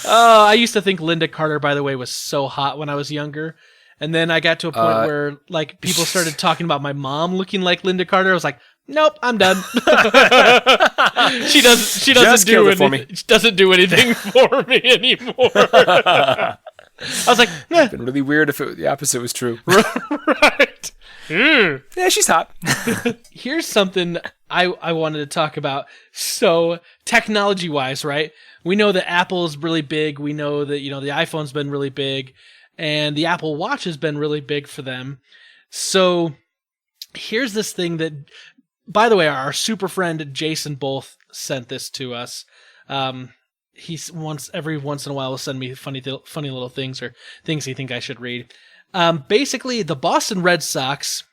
S1: Oh, I used to think Linda Carter, by the way, was so hot when I was younger. And then I got to a point where people started talking about my mom looking like Linda Carter. I was like, nope, I'm done. She doesn't do anything for me. She doesn't do anything for me anymore. I was like,
S2: It'd been really weird if the opposite was true.
S1: right.
S2: Yeah, she's hot.
S1: Here's something I wanted to talk about. So technology-wise, right? We know that Apple is really big. We know that, the iPhone's been really big. And the Apple Watch has been really big for them. So here's this thing that, by the way, our super friend Jason both sent this to us. Every once in a while will send me funny little things or things he think I should read. Basically, the Boston Red Sox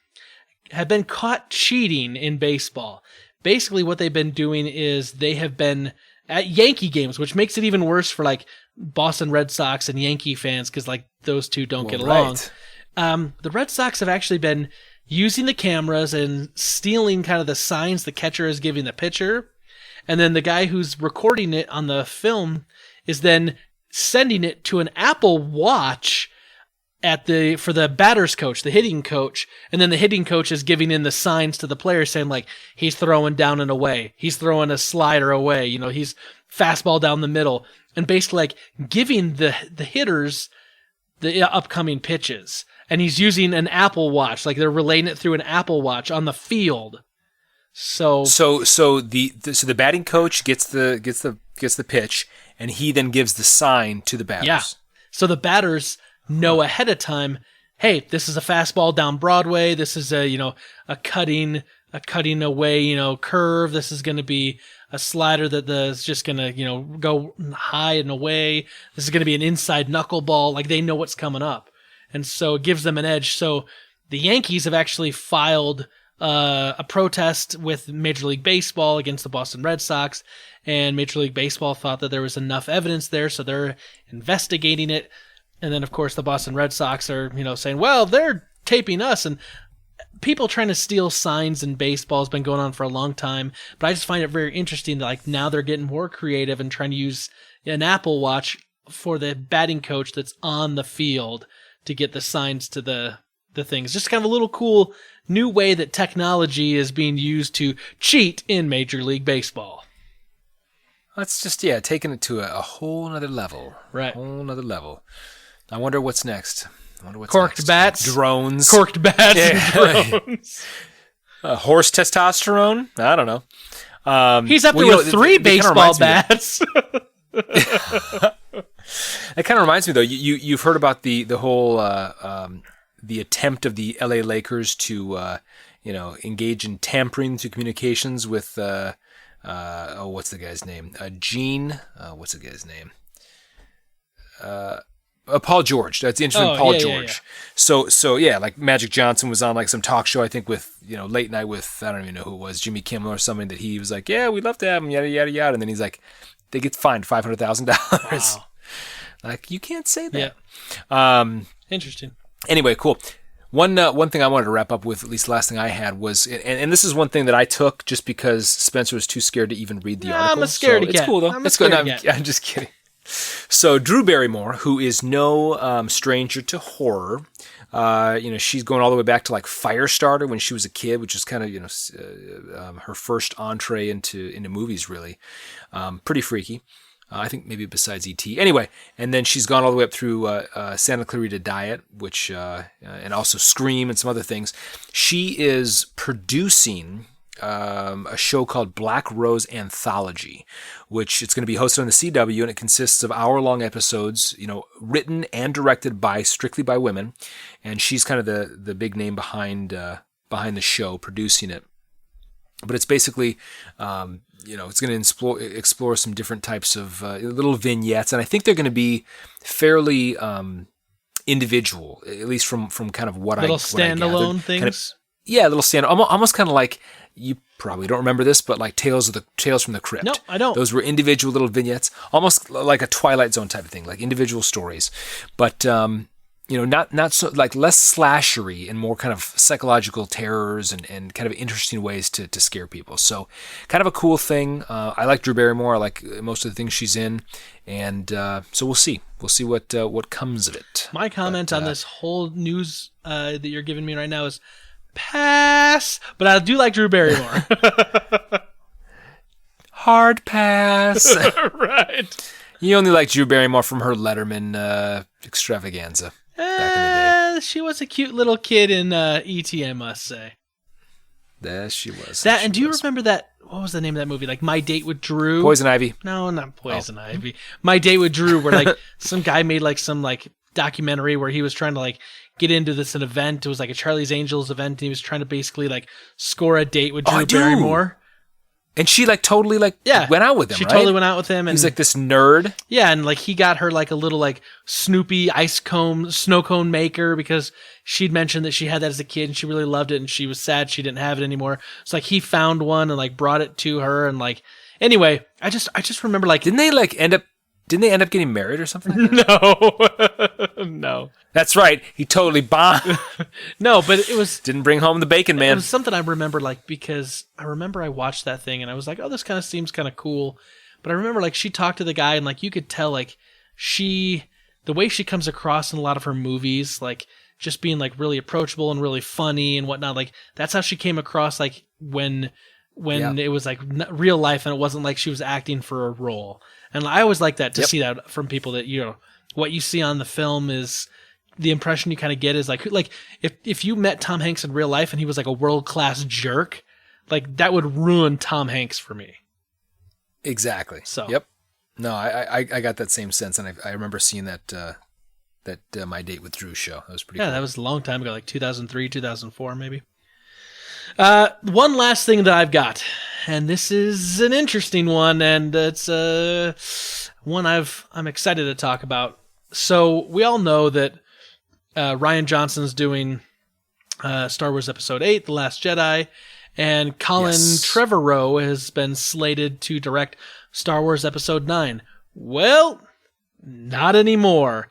S1: have been caught cheating in baseball. Basically, what they've been doing is they have been at Yankee games, which makes it even worse for Boston Red Sox and Yankee fans because those two don't get along.
S2: Right.
S1: The Red Sox have actually been using the cameras and stealing kind of the signs the catcher is giving the pitcher. And then the guy who's recording it on the film is then sending it to an Apple Watch for the batter's coach, the hitting coach. And then the hitting coach is giving in the signs to the player saying he's throwing down and away. He's throwing a slider away. He's fastball down the middle. And basically giving the hitters the upcoming pitches. And he's using an Apple Watch, they're relaying it through an Apple Watch on the field. So the batting coach gets the pitch, and he then gives the sign to the batters. Yeah. So the batters know ahead of time, hey, this is a fastball down Broadway. This is a cutting away curve. This is going to be a slider that is just going to go high and away. This is going to be an inside knuckleball. They know what's coming up. and so it gives them an edge. So the Yankees have actually filed a protest with Major League Baseball against the Boston Red Sox, and Major League Baseball thought that there was enough evidence there, so they're investigating it. And then, of course, the Boston Red Sox are, saying, well, they're taping us, and people trying to steal signs in baseball has been going on for a long time, but I just find it very interesting that like now they're getting more creative and trying to use an Apple Watch for the batting coach that's on the field to get the signs to the things. Just kind of a little cool new way that technology is being used to cheat in Major League Baseball.
S2: That's just, taking it to a whole nother level.
S1: Right.
S2: A whole nother level. I wonder what's next.
S1: Corked bats.
S2: Drones.
S1: Corked bats and drones.
S2: Horse testosterone? I don't know.
S1: He's up there with 3 baseball bats.
S2: That kind of reminds me, though. You've heard about the whole the attempt of the LA Lakers to engage in tampering through communications with what's the guy's name? Gene. What's the guy's name? Paul George. That's the interesting Paul George. Yeah. So like Magic Johnson was on like some talk show, I think with, late night with, I don't even know who it was, Jimmy Kimmel or something, that he was like, yeah, we'd love to have him, yada, yada, yada. And then he's like, they get fined $500,000. Wow. Like, you can't say that.
S1: Yeah. Interesting.
S2: Anyway, cool. One thing I wanted to wrap up with, at least the last thing I had, was, and this is one thing that I took just because Spencer was too scared to even read the article.
S1: I'm a scaredy cat.
S2: It's cool, though. It's good. I'm just kidding. So Drew Barrymore, who is no stranger to horror, she's going all the way back to like Firestarter when she was a kid, which is kind of her first entree into movies, really. Pretty freaky. I think maybe besides E.T. Anyway, and then she's gone all the way up through Santa Clarita Diet, which and also Scream and some other things. She is producing a show called Black Rose Anthology, which it's going to be hosted on the CW, and it consists of hour-long episodes, written and directed strictly by women, and she's kind of the big name behind the show, producing it. But it's basically, it's going to explore some different types of little vignettes, and I think they're going to be fairly individual, at least from kind of what
S1: little standalone things.
S2: Kind of, little standalone, almost kind of like, you probably don't remember this, but like Tales from the Crypt.
S1: No, I don't.
S2: Those were individual little vignettes, almost like a Twilight Zone type of thing, like individual stories, but not so, like less slashery and more kind of psychological terrors and kind of interesting ways to scare people. So kind of a cool thing. I like Drew Barrymore. I like most of the things she's in, and so we'll see. We'll see what comes of it.
S1: My comment on this whole news that you're giving me right now is pass, but I do like Drew Barrymore.
S2: Hard pass.
S1: Right.
S2: You only like Drew Barrymore from her Letterman extravaganza back in the day.
S1: She was a cute little kid in E.T., I must say.
S2: Yes, she was.
S1: Do you remember that? What was the name of that movie? Like My Date with Drew?
S2: Poison Ivy.
S1: No, not Poison Ivy. My Date with Drew, where like some guy made like some like documentary where he was trying to like get into an event. It was like a Charlie's Angels event, and he was trying to basically like score a date with Drew Barrymore.
S2: And she like totally like went out with him,
S1: She
S2: right?
S1: totally went out with him. And
S2: he's like this nerd.
S1: Yeah, and like he got her like a little like Snoopy snow cone maker because she'd mentioned that she had that as a kid and she really loved it and she was sad she didn't have it anymore. So like he found one and like brought it to her and like anyway, I just remember like
S2: Didn't they end up getting married or something like
S1: that? No. No.
S2: That's right. He totally bombed.
S1: No, but it was...
S2: Didn't bring home the bacon, man.
S1: It was something I remember, like, because I remember I watched that thing, and I was like, oh, this kind of seems kind of cool. But I remember, like, she talked to the guy, and, like, you could tell, like, the way she comes across in a lot of her movies, like, just being, like, really approachable and really funny and whatnot, like, that's how she came across, like, when it was, like, real life, and it wasn't like she was acting for a role. And I always like that, to see that from people that, what you see on the film is... The impression you kind of get is like if you met Tom Hanks in real life and he was like a world-class jerk, like that would ruin Tom Hanks for me.
S2: Exactly.
S1: So
S2: yep. No, I got that same sense, and I remember seeing that My Date with Drew show. That was pretty cool.
S1: That was a long time ago, like 2003, 2004 maybe. One last thing that I've got, and this is an interesting one, and it's one I'm excited to talk about. So we all know that Rian Johnson's doing Star Wars Episode 8, The Last Jedi, and Colin Trevorrow has been slated to direct Star Wars Episode 9. Well, not anymore.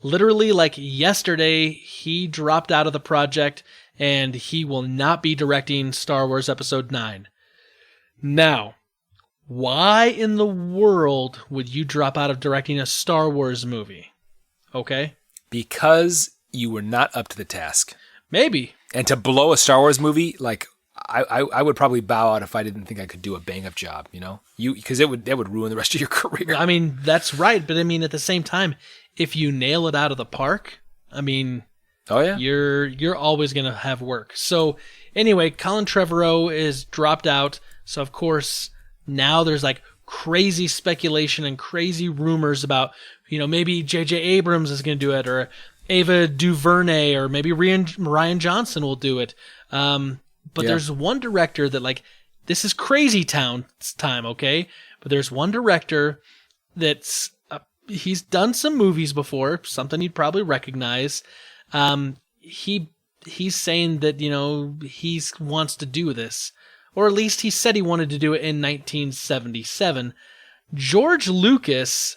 S1: Literally, like yesterday, he dropped out of the project, and he will not be directing Star Wars Episode 9. Now, why in the world would you drop out of directing a Star Wars movie? Okay?
S2: Because you were not up to the task.
S1: Maybe.
S2: And to blow a Star Wars movie, like, I would probably bow out if I didn't think I could do a bang-up job, you know? Because that would ruin the rest of your career.
S1: I mean, that's right, but I mean, at the same time, if you nail it out of the park, I mean,
S2: oh yeah,
S1: you're always going to have work. So anyway, Colin Trevorrow is dropped out, so of course now there's like crazy speculation and crazy rumors about, you know, maybe J.J. Abrams is going to do it, or Ava DuVernay, or maybe Rian Johnson will do it. But there's one director that, like, this is crazy town time, okay? But there's one director that's, he's done some movies before, something you'd probably recognize. He's saying that, you know, he wants to do this. Or at least he said he wanted to do it in 1977. George Lucas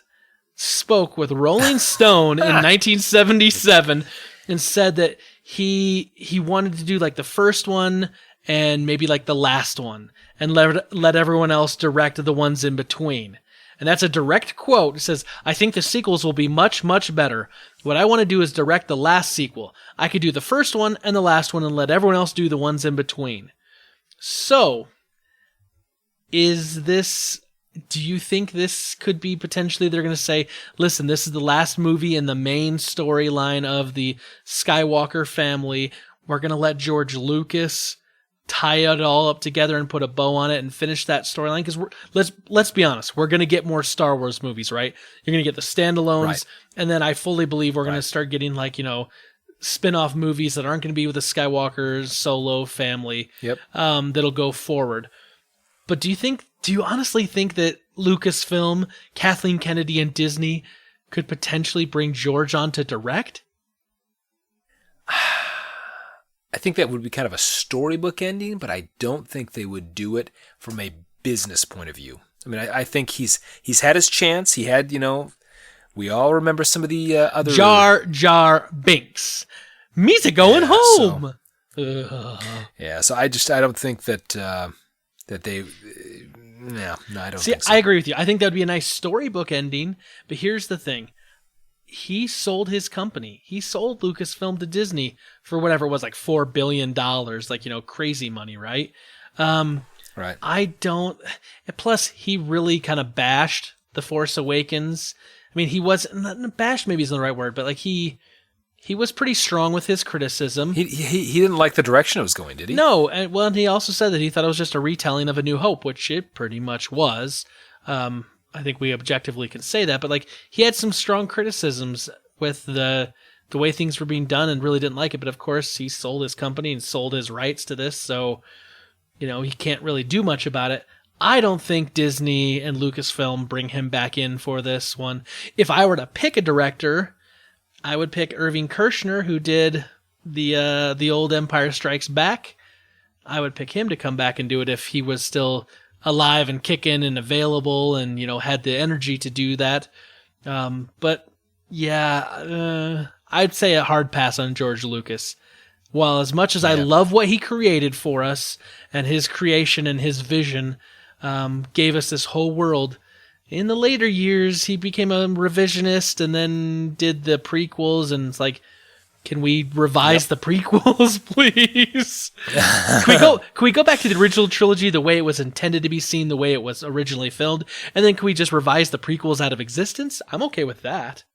S1: spoke with Rolling Stone in 1977 and said that he wanted to do like the first one and maybe like the last one, and let everyone else direct the ones in between. And that's a direct quote. It says, "I think the sequels will be much, much better. What I want to do is direct the last sequel. I could do the first one and the last one and let everyone else do the ones in between." So, do you think this could be potentially, they're going to say, listen, this is the last movie in the main storyline of the Skywalker family. We're going to let George Lucas tie it all up together and put a bow on it and finish that storyline? Because let's be honest, we're going to get more Star Wars movies, right? You're going to get the standalones, right. And then I fully believe we're going to start getting, like, you know, spin-off movies that aren't going to be with the Skywalker Solo family.
S2: Yep.
S1: That'll go forward. But do you honestly think that Lucasfilm, Kathleen Kennedy, and Disney could potentially bring George on to direct?
S2: I think that would be kind of a storybook ending, but I don't think they would do it from a business point of view. I mean, I think he's had his chance. He had, you know, we all remember some of the other...
S1: Jar Jar Binks. Me's going home.
S2: So I don't think that they... No, I don't think so.
S1: I agree with you. I think that would be a nice storybook ending, but here's the thing. He sold his company. He sold Lucasfilm to Disney for whatever it was, like $4 billion, like, you know, crazy money, right?
S2: Right.
S1: Plus, he really kind of bashed The Force Awakens. I mean, he was, bashed maybe isn't the right word, but like he was pretty strong with his criticism.
S2: He didn't like the direction it was going, did he?
S1: No, and he also said that he thought it was just a retelling of A New Hope, which it pretty much was. I think we objectively can say that, but like he had some strong criticisms with the way things were being done and really didn't like it. But of course, he sold his company and sold his rights to this, so you know he can't really do much about it. I don't think Disney and Lucasfilm bring him back in for this one. If I were to pick a director, I would pick Irving Kershner, who did the old Empire Strikes Back. I would pick him to come back and do it if he was still alive and kicking and available and, you know, had the energy to do that. But yeah, I'd say a hard pass on George Lucas. While as much as I love what he created for us and his creation and his vision gave us this whole world, in the later years he became a revisionist and then did the prequels, and it's like, can we revise the prequels, please? Can we go back to the original trilogy the way it was intended to be seen, the way it was originally filmed, and then can we just revise the prequels out of existence? I'm okay with that.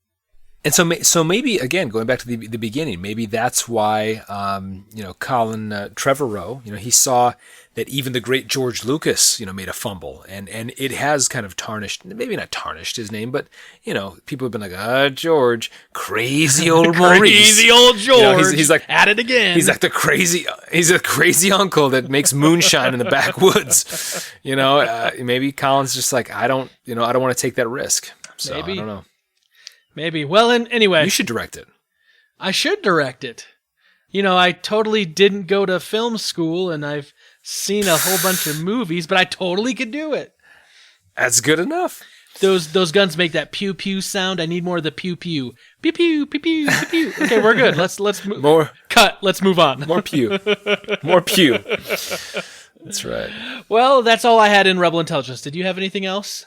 S2: And so maybe, again, going back to the beginning, maybe that's why, Colin Trevorrow, he saw that even the great George Lucas, made a fumble, and it has kind of tarnished, maybe not tarnished his name, but, people have been like, George, crazy old Maurice.
S1: Crazy old George.
S2: He's like,
S1: at it again.
S2: He's like he's a crazy uncle that makes moonshine in the backwoods. Maybe Colin's just like, I don't want to take that risk. So
S1: maybe.
S2: I don't know.
S1: Maybe. Well, anyway.
S2: You should direct it.
S1: I should direct it. I totally didn't go to film school, and I've seen a whole bunch of movies, but I totally could do it.
S2: That's good enough.
S1: Those guns make that pew pew sound. I need more of the pew pew. Pew pew pew pew pew pew. Okay, we're good. Let's move.
S2: More
S1: cut. Let's move on.
S2: More pew. More pew. That's right.
S1: Well, that's all I had in Rebel Intelligence. Did you have anything else?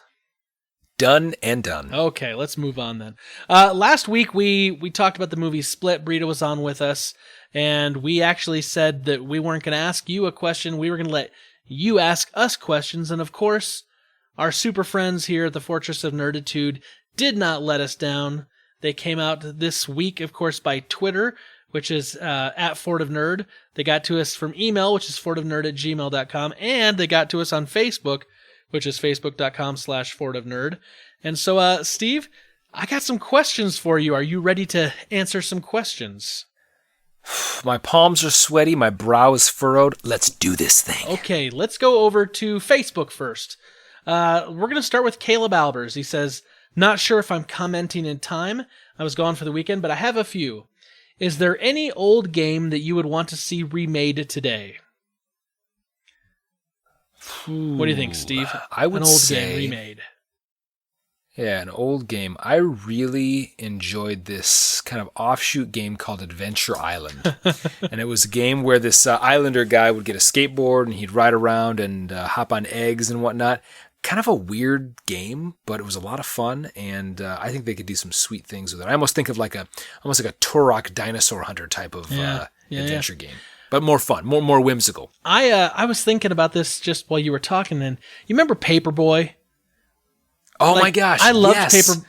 S2: Done and done.
S1: Okay, let's move on then. Last week we talked about the movie Split. Brita was on with us, and we actually said that we weren't going to ask you a question. We were going to let you ask us questions, and of course, our super friends here at the Fortress of Nerditude did not let us down. They came out this week, of course, by Twitter, which is at Fort of Nerd. They got to us from email, which is fortofnerd@gmail.com, and they got to us on Facebook, which is facebook.com/fortofnerd. And so, Steve, I got some questions for you. Are you ready to answer some questions?
S2: My palms are sweaty. My brow is furrowed. Let's do this thing.
S1: Okay, let's go over to Facebook first. We're going to start with Caleb Albers. He says, not sure if I'm commenting in time. I was gone for the weekend, but I have a few. Is there any old game that you would want to see remade today? What do you think, Steve?
S2: I would say
S1: an old game remade.
S2: Yeah, an old game. I really enjoyed this kind of offshoot game called Adventure Island. And it was a game where this islander guy would get a skateboard and he'd ride around and hop on eggs and whatnot. Kind of a weird game, but it was a lot of fun, and I think they could do some sweet things with it. I almost think of almost like a Turok Dinosaur Hunter type of adventure game. But more fun, more whimsical.
S1: I was thinking about this just while you were talking, and you remember Paperboy?
S2: Oh my gosh!
S1: I loved
S2: Paperboy.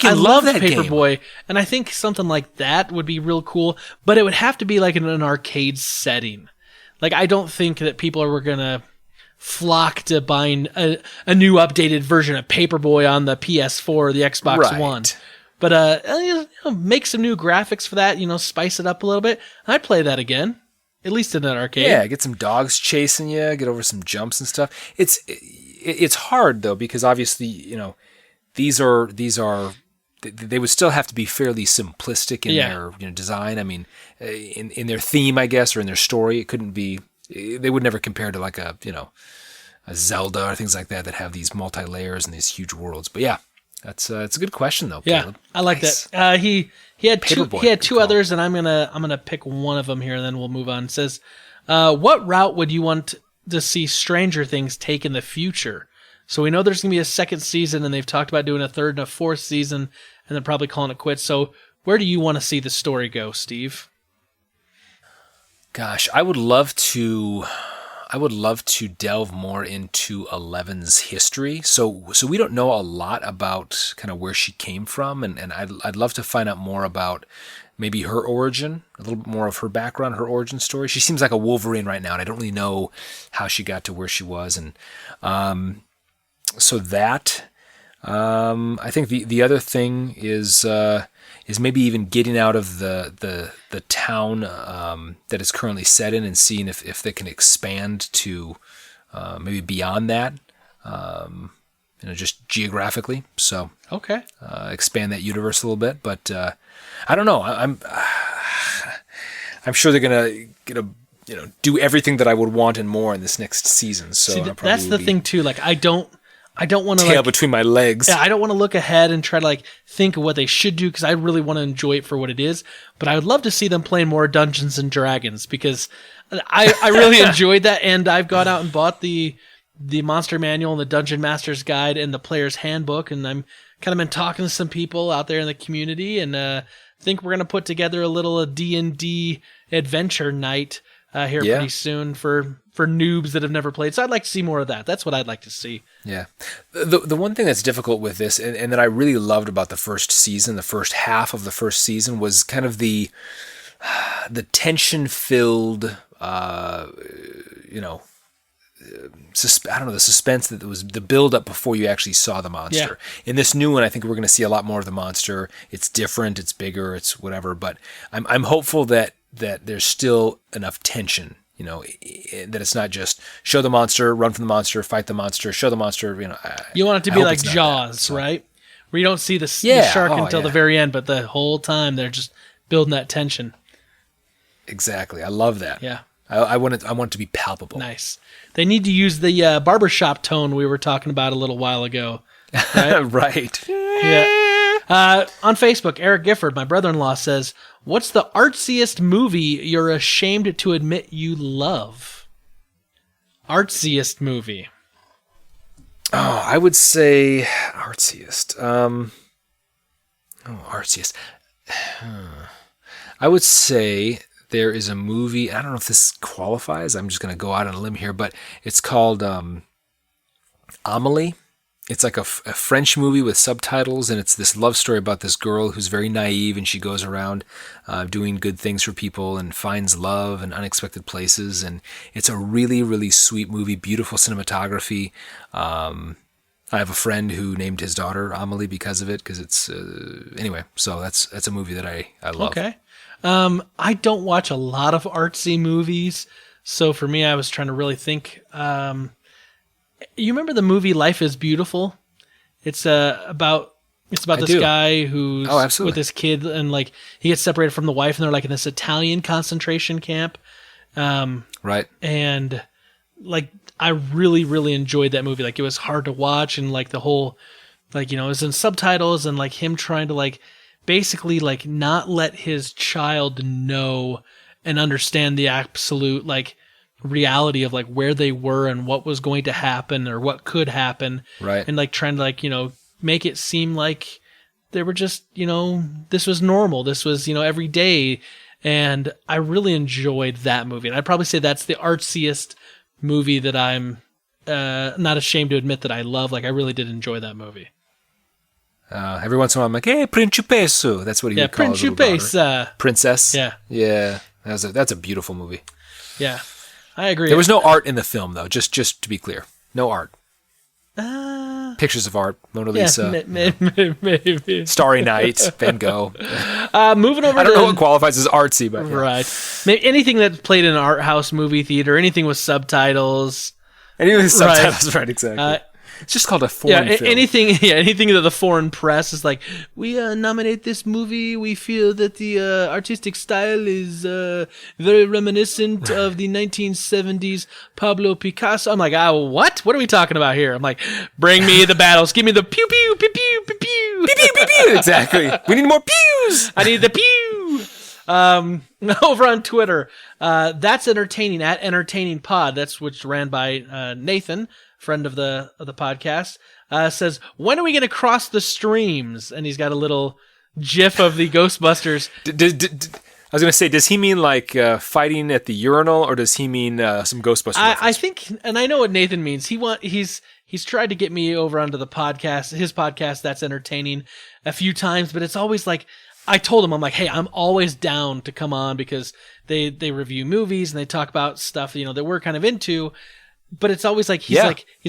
S2: I
S1: loved
S2: that
S1: Paperboy,
S2: game.
S1: And I think something like that would be real cool. But it would have to be like in an arcade setting. Like I don't think that people were gonna flock to buying a new updated version of Paperboy on the PS4 or the Xbox One. But make some new graphics for that. Spice it up a little bit. I'd play that again. At least in an arcade.
S2: Yeah, get some dogs chasing you, get over some jumps and stuff. It's hard though because obviously these are they would still have to be fairly simplistic in their design. I mean, in their theme, I guess, or in their story, it couldn't be. They would never compare to like a Zelda or things like that have these multi layers and these huge worlds. But yeah, it's a good question though.
S1: Yeah,
S2: Caleb.
S1: I like that. He had
S2: Paperboy,
S1: he had two others, and I'm gonna pick one of them here, and then we'll move on. It says, what route would you want to see Stranger Things take in the future? So we know there's gonna be a second season, and they've talked about doing a third and a fourth season, and then probably calling it quits. So where do you want to see the story go, Steve?
S2: Gosh, I would love to delve more into Eleven's history. So we don't know a lot about kind of where she came from, and I'd love to find out more about maybe her origin, a little bit more of her background, her origin story. She seems like a Wolverine right now, and I don't really know how she got to where she was, and so that I think the other thing is maybe even getting out of the town that it's currently set in and seeing if they can expand to maybe beyond that, just geographically. So
S1: okay,
S2: expand that universe a little bit. But I don't know. I'm sure they're gonna do everything that I would want and more in this next season. So
S1: that's the thing too. Like I don't want to
S2: tail between my legs.
S1: Yeah, I don't want to look ahead and try to think of what they should do because I really want to enjoy it for what it is. But I would love to see them playing more Dungeons and Dragons because I really enjoyed that, and I've gone out and bought the Monster Manual and the Dungeon Master's Guide and the Player's Handbook, and I'm kind of been talking to some people out there in the community, and think we're gonna put together a little D&D adventure night here pretty soon for noobs that have never played. So I'd like to see more of that. That's what I'd like to see.
S2: Yeah. The one thing that's difficult with this and that I really loved about the first season, the first half of the first season, was kind of the tension-filled, the suspense that was the build-up before you actually saw the monster. Yeah. In this new one, I think we're going to see a lot more of the monster. It's different, it's bigger, it's whatever, but I'm hopeful that there's still enough tension, that it's not just show the monster, run from the monster, fight the monster, show the monster.
S1: You want it to be like Jaws, right? Where you don't see the shark until the very end, but the whole time they're just building that tension.
S2: Exactly. I love that.
S1: Yeah.
S2: I want it to be palpable.
S1: Nice. They need to use the barbershop tone we were talking about a little while ago. Right?
S2: Right.
S1: Yeah. On Facebook, Eric Gifford, my brother-in-law, says, "What's the artsiest movie you're ashamed to admit you love?" Artsiest movie.
S2: Oh, I would say artsiest. Artsiest. I would say there is a movie. I don't know if this qualifies. I'm just going to go out on a limb here, but it's called Amélie. It's like a French movie with subtitles, and it's this love story about this girl who's very naive, and she goes around doing good things for people and finds love in unexpected places. And it's a really, really sweet movie, beautiful cinematography. I have a friend who named his daughter Amélie because of it, because it's anyway. So that's a movie that I love.
S1: Okay. I don't watch a lot of artsy movies, so for me, I was trying to really think. You remember the movie Life is Beautiful? It's about this guy who's with this kid, and like he gets separated from the wife, and they're like in this Italian concentration camp.
S2: Right.
S1: And like I really, really enjoyed that movie. Like it was hard to watch, and like the whole, like, you know, it was in subtitles, and like him trying to like basically like not let his child know and understand the absolute like reality of like where they were and what was going to happen or what could happen.
S2: Right.
S1: And like trying to like, you know, make it seem like they were just, you know, this was normal. This was, you know, every day. And I really enjoyed that movie. And I'd probably say that's the artsiest movie that I'm not ashamed to admit that I love. Like I really did enjoy that movie.
S2: Every once in a while I'm like, hey, Principesso. That's what he would call his little daughter. Princess.
S1: Yeah.
S2: Yeah. That's a beautiful movie.
S1: Yeah. I agree.
S2: There was no art in the film, though, just to be clear. No art. Pictures of art, Mona Lisa.
S1: Maybe.
S2: Starry Night, Van Gogh.
S1: Moving over
S2: I don't know what qualifies as artsy, but... Yeah.
S1: Right. Maybe anything that played in an art house movie theater, anything with subtitles.
S2: Anything with subtitles, right, exactly. It's just called a foreign film.
S1: Anything that the foreign press is like, we nominate this movie. We feel that the artistic style is very reminiscent of the 1970s Pablo Picasso. I'm like, what? What are we talking about here? I'm like, bring me the battles. Give me the pew, pew, pew, pew, pew, pew.
S2: Pew, pew, pew, pew. Exactly. We need more pews.
S1: I need the pew. Over on Twitter, that's entertaining at Entertaining Pod. That's which ran by Nathan, friend of the podcast, says, when are we going to cross the streams? And he's got a little gif of the Ghostbusters.
S2: I was going to say, does he mean like fighting at the urinal, or does he mean some Ghostbusters?
S1: I think, and I know what Nathan means. He's tried to get me over onto the podcast, his podcast, That's Entertaining, a few times, but it's always like, I told him, I'm like, hey, I'm always down to come on because they review movies and they talk about stuff, you know, that we're kind of into. But it's always like he's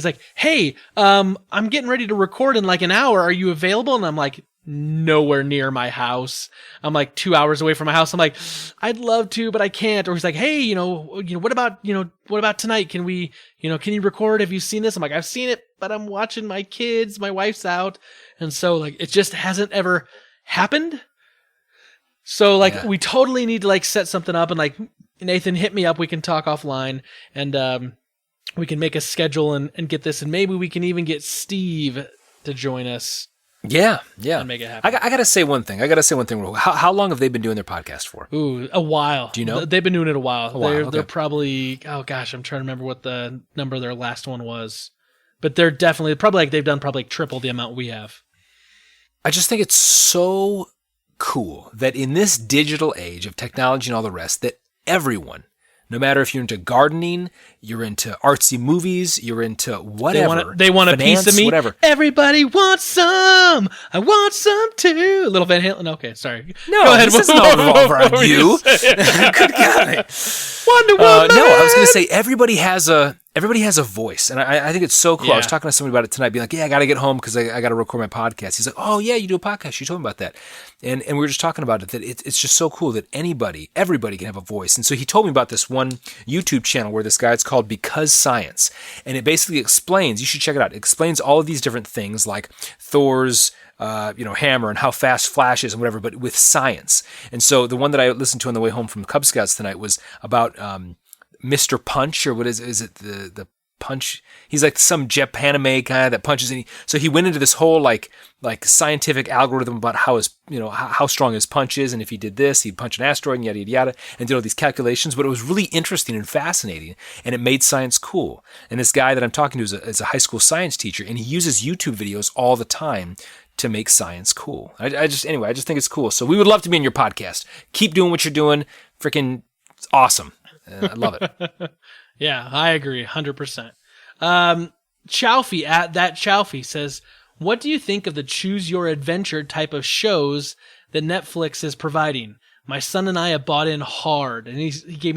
S1: like, hey, I'm getting ready to record in like an hour. Are you available? And I'm like, nowhere near my house. I'm like 2 hours away from my house. I'm like, I'd love to, but I can't. Or he's like, hey, what about tonight? Can you record? Have you seen this? I'm like, I've seen it, but I'm watching my kids. My wife's out. And so like, it just hasn't ever happened. So like, we totally need to like set something up, and like, Nathan, hit me up. We can talk offline, and we can make a schedule and get this, and maybe we can even get Steve to join us.
S2: Yeah.
S1: And make it happen.
S2: I gotta say one thing. How long have they been doing their podcast for?
S1: Ooh, a while.
S2: Do you know?
S1: They've been doing it a while.
S2: Okay.
S1: They're probably, oh gosh, I'm trying to remember what the number of their last one was. But they're definitely, probably like they've done probably like triple the amount we have.
S2: I just think it's so cool that in this digital age of technology and all the rest, that everyone, no matter if you're into gardening, you're into artsy movies, you're into whatever.
S1: They want finance, a piece of me. Whatever. Everybody wants some. I want some too. Little Van Halen. Okay, sorry.
S2: No, go ahead. This doesn't all revolve around you. Good guy.
S1: Wonder Woman.
S2: No, I was going to say everybody has a everybody has a voice, and I think it's so cool.
S1: Yeah.
S2: I was talking to somebody about it tonight, being like, "Yeah, I got to get home because I got to record my podcast." He's like, "Oh yeah, you do a podcast? You told me about that." And we were just talking about it, that it's just so cool that everybody can have a voice. And so he told me about this one YouTube channel where this guy, it's called Because Science, and it basically explains. You should check it out. It explains all of these different things like Thor's hammer and how fast Flash is and whatever, but with science. And so the one that I listened to on the way home from Cub Scouts tonight was about Mr. Punch, or what is it? The punch? He's like some Japanime guy that punches. So he went into this whole like scientific algorithm about how strong his punch is, and if he did this, he'd punch an asteroid, and yada yada yada, and did all these calculations. But it was really interesting and fascinating, and it made science cool. And this guy that I'm talking to is a high school science teacher, and he uses YouTube videos all the time to make science cool. I just think it's cool. So we would love to be in your podcast. Keep doing what you're doing. Freaking awesome. I love it.
S1: Yeah, I agree 100%. Chowfie at that Chowfie says, what do you think of the choose your adventure type of shows that Netflix is providing? My son and I have bought in hard. And he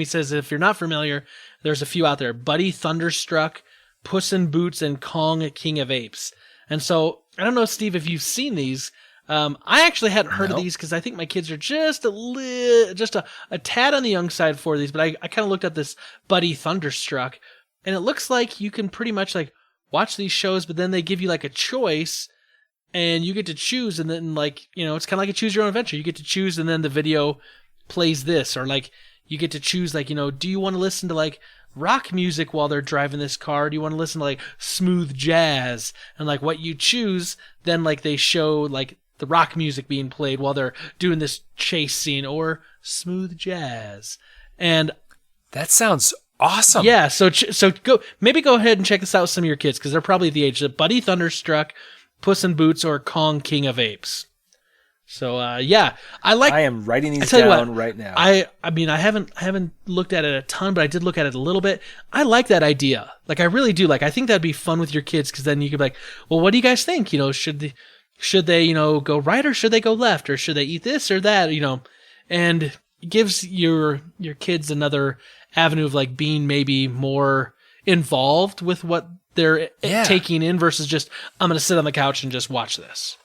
S1: says, if you're not familiar, there's a few out there. Buddy Thunderstruck, Puss in Boots, and Kong, King of Apes. And so, I don't know, Steve, if you've seen these. I actually hadn't heard of these because I think my kids are just a tad on the young side for these, but I kind of looked at this Buddy Thunderstruck, and it looks like you can pretty much like watch these shows, but then they give you like a choice, and you get to choose, and then it's kind of like a choose your own adventure. You get to choose, and then the video plays this, or like you get to choose, like, do you want to listen to like rock music while they're driving this car? Do you want to listen to like smooth jazz? And like what you choose, then like they show like the rock music being played while they're doing this chase scene, or smooth jazz. And
S2: that sounds awesome.
S1: Yeah, so go ahead and check this out with some of your kids, because they're probably the age of Buddy Thunderstruck, Puss in Boots, or Kong, King of Apes. So I
S2: am writing these down right now.
S1: I mean, I haven't looked at it a ton, but I did look at it a little bit. I like that idea. Like, I really do. Like, I think that'd be fun with your kids, because then you could be like, well, what do you guys think? Should they go right, or should they go left, or should they eat this or that? And it gives your kids another avenue of like being maybe more involved with what they're taking in, versus just, I'm going to sit on the couch and just watch this.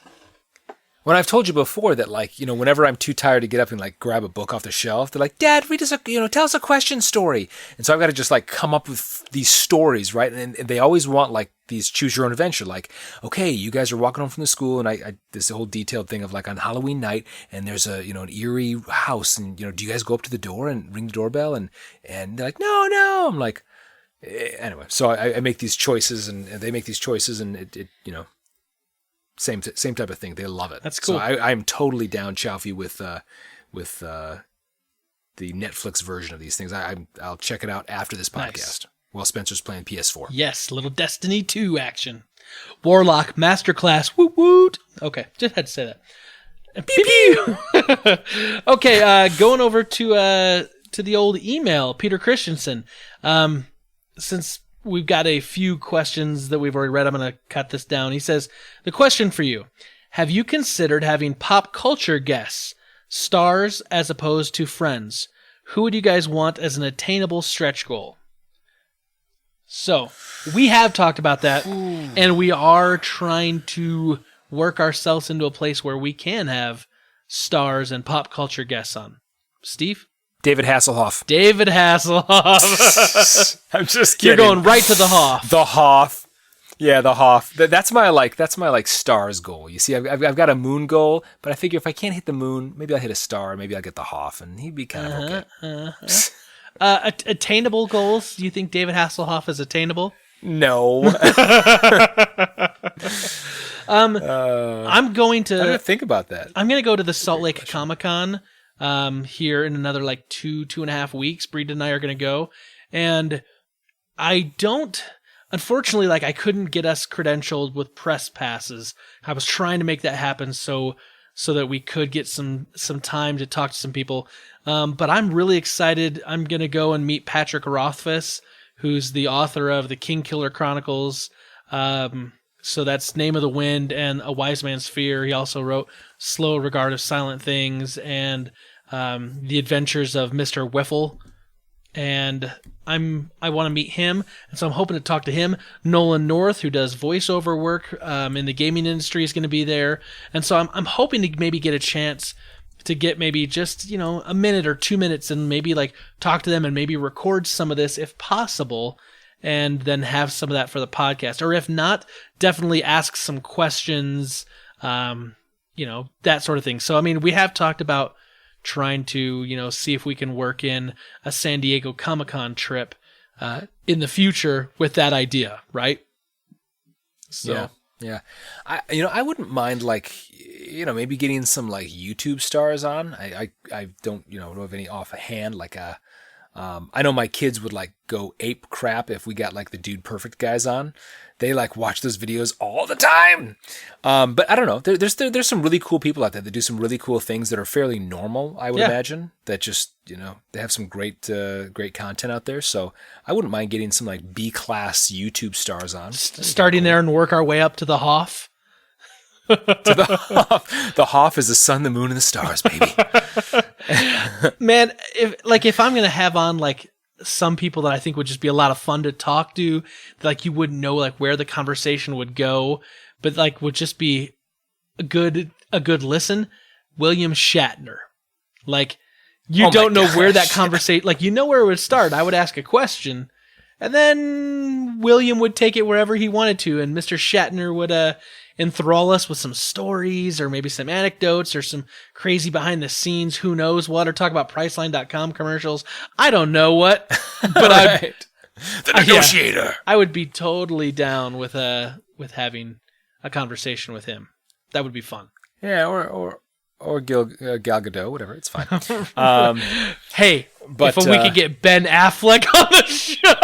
S2: When I've told you before that, whenever I'm too tired to get up and like grab a book off the shelf, they're like, "Dad, read us tell us a question story." And so I've got to just like come up with these stories, right? And they always want like these choose your own adventure. Like, okay, you guys are walking home from the school, and I this whole detailed thing of like on Halloween night, and there's an eerie house, and do you guys go up to the door and ring the doorbell? And they're like, no. I'm like, anyway. So I make these choices, and they make these choices, and it Same type of thing. They love it.
S1: That's cool.
S2: So I'm totally down, Chowfie, with the Netflix version of these things. I'll check it out after this podcast.
S1: Nice.
S2: While Spencer's playing PS4.
S1: Yes, little Destiny 2 action. Warlock Masterclass. Woot woot. Okay, just had to say that. Pew pew. Okay, going over to the old email, Peter Christensen. Since we've got a few questions that we've already read, I'm going to cut this down. He says, the question for you: have you considered having pop culture guests, stars as opposed to friends? Who would you guys want as an attainable stretch goal? So, we have talked about that, and we are trying to work ourselves into a place where we can have stars and pop culture guests on. Steve?
S2: David Hasselhoff.
S1: I'm just kidding. You're going right to the Hoff.
S2: The Hoff. Yeah, the Hoff. That's my stars goal. You see, I've got a moon goal, but I figure if I can't hit the moon, maybe I'll hit a star, maybe I'll get the Hoff, and he'd be kind of okay.
S1: Attainable goals? Do you think David Hasselhoff is attainable?
S2: No.
S1: I'm going to...
S2: I didn't think about that.
S1: I'm going to go to the Salt Lake Comic-Con here in another 2.5 weeks. Breed and I are going to go. And I don't... Unfortunately, I couldn't get us credentialed with press passes. I was trying to make that happen so that we could get some time to talk to some people. But I'm really excited. I'm going to go and meet Patrick Rothfuss, who's the author of the King Killer Chronicles. So that's Name of the Wind and A Wise Man's Fear. He also wrote Slow Regard of Silent Things and The Adventures of Mr. Whiffle. and I want to meet him, and so I'm hoping to talk to him. Nolan North, who does voiceover work in the gaming industry, is going to be there, and so I'm hoping to maybe get a chance to get maybe just a minute or 2 minutes and maybe like talk to them and maybe record some of this if possible, and then have some of that for the podcast. Or if not, definitely ask some questions, that sort of thing. So I mean, we have talked about trying to, see if we can work in a San Diego Comic-Con trip in the future with that idea, right? So.
S2: Yeah. I wouldn't mind maybe getting some like YouTube stars on. I don't, know of any offhand, I know my kids would like go ape crap if we got like the Dude Perfect guys on. They like watch those videos all the time. But I don't know. There's some really cool people out there that do some really cool things that are fairly normal, I would imagine. That just, they have some great content out there. So I wouldn't mind getting some like B-class YouTube stars on.
S1: Starting there and work our way up to the Hoff.
S2: The Hoff is the sun, the moon, and the stars, baby.
S1: Man, if I'm gonna have on like some people that I think would just be a lot of fun to talk to, like you wouldn't know like where the conversation would go, but like would just be a good listen. William Shatner, like you don't know where that conversation, like where it would start. I would ask a question, and then William would take it wherever he wanted to, and Mr. Shatner would enthrall us with some stories or maybe some anecdotes or some crazy behind the scenes, who knows what, or talk about Priceline.com commercials. I don't know what, but
S2: right. The negotiator.
S1: I would be totally down with having a conversation with him. That would be fun.
S2: Yeah, or Gal Gadot, whatever. It's fine.
S1: Hey, but if we could get Ben Affleck on the show.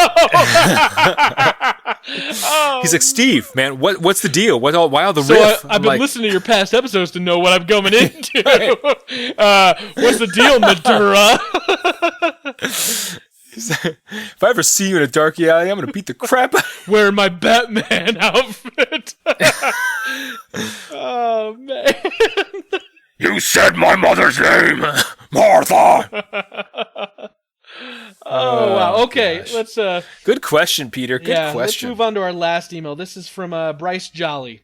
S2: He's like, Steve, man, what's the deal? Why all the riff?
S1: I've been listening to your past episodes to know what I'm going into. What's the deal, Madura?
S2: If I ever see you in a dark alley, I'm going to beat the crap out of you.
S1: Wearing my Batman outfit. Oh, man.
S2: You said my mother's name, Martha.
S1: Oh, wow. Okay,
S2: gosh.
S1: let's...
S2: Good question, Peter. Good question.
S1: Let's move on to our last email. This is from Bryce Jolly.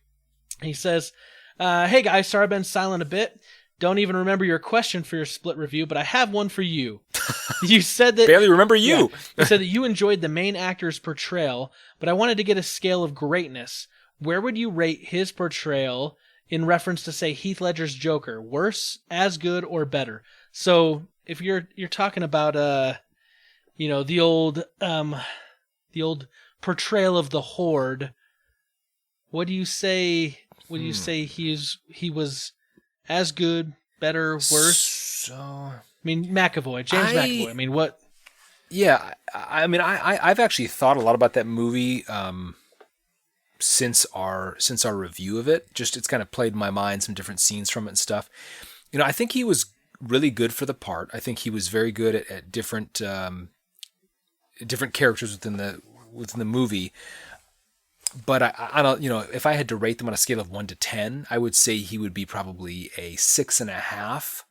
S1: He says, hey, guys, sorry I've been silent a bit. Don't even remember your question for your split review, but I have one for you. You said that...
S2: Barely remember you.
S1: Yeah, you said that you enjoyed the main actor's portrayal, but I wanted to get a scale of greatness. Where would you rate his portrayal in reference to, say, Heath Ledger's Joker? Worse, as good, or better? So if you're talking about the old portrayal of the Horde, what do you say? Would you say he was as good, better, worse?
S2: So
S1: I mean, McAvoy, James McAvoy. I mean, what?
S2: Yeah, I mean, I've actually thought a lot about that movie since our review of it. Just it's kind of played in my mind some different scenes from it and stuff. I think he was really good for the part. I think he was very good at different characters within the movie. But I don't, if I had to rate them on a scale of 1 to 10, I would say he would be probably a 6.5,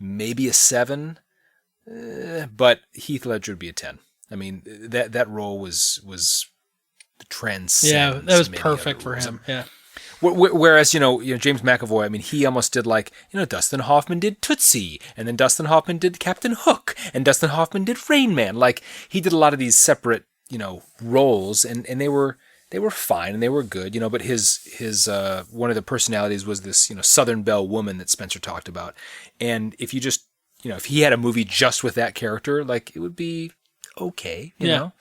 S2: maybe a 7. But Heath Ledger would be a 10. I mean, that role was transcendent.
S1: Yeah, that was perfect for him. Yeah.
S2: Whereas, James McAvoy, I mean, he almost did like, Dustin Hoffman did Tootsie, and then Dustin Hoffman did Captain Hook, and Dustin Hoffman did Rain Man. Like, he did a lot of these separate, roles, and they were fine, and they were good, but his one of the personalities was this, Southern Belle woman that Spencer talked about. And if you just, if he had a movie just with that character, like, it would be okay, you know?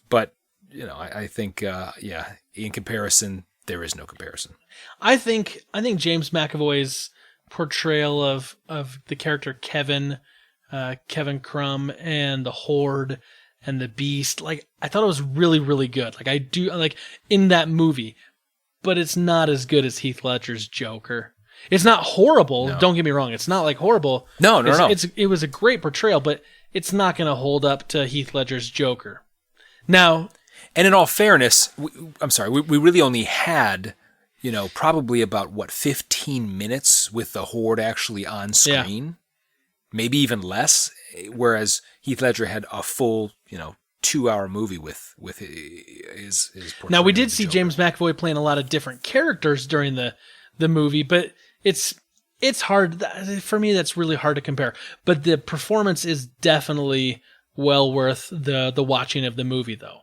S2: But, I think, in comparison, there is no comparison.
S1: I think James McAvoy's portrayal of the character Kevin Crumb and the Horde and the Beast, like, I thought it was really, really good. Like, I do, like, in that movie, but it's not as good as Heath Ledger's Joker. It's not horrible. No. Don't get me wrong. It's not like horrible.
S2: No.
S1: It was a great portrayal, but it's not going to hold up to Heath Ledger's Joker. Now,
S2: and in all fairness, we really only had, probably about 15 minutes with the Horde actually on screen, maybe even less. whereas Heath Ledger had a full, 2-hour movie with his portrayal.
S1: Now we did
S2: of the
S1: see
S2: Joker.
S1: James McAvoy playing a lot of different characters during the movie, but it's hard for me. That's really hard to compare. But the performance is definitely well worth the watching of the movie, though.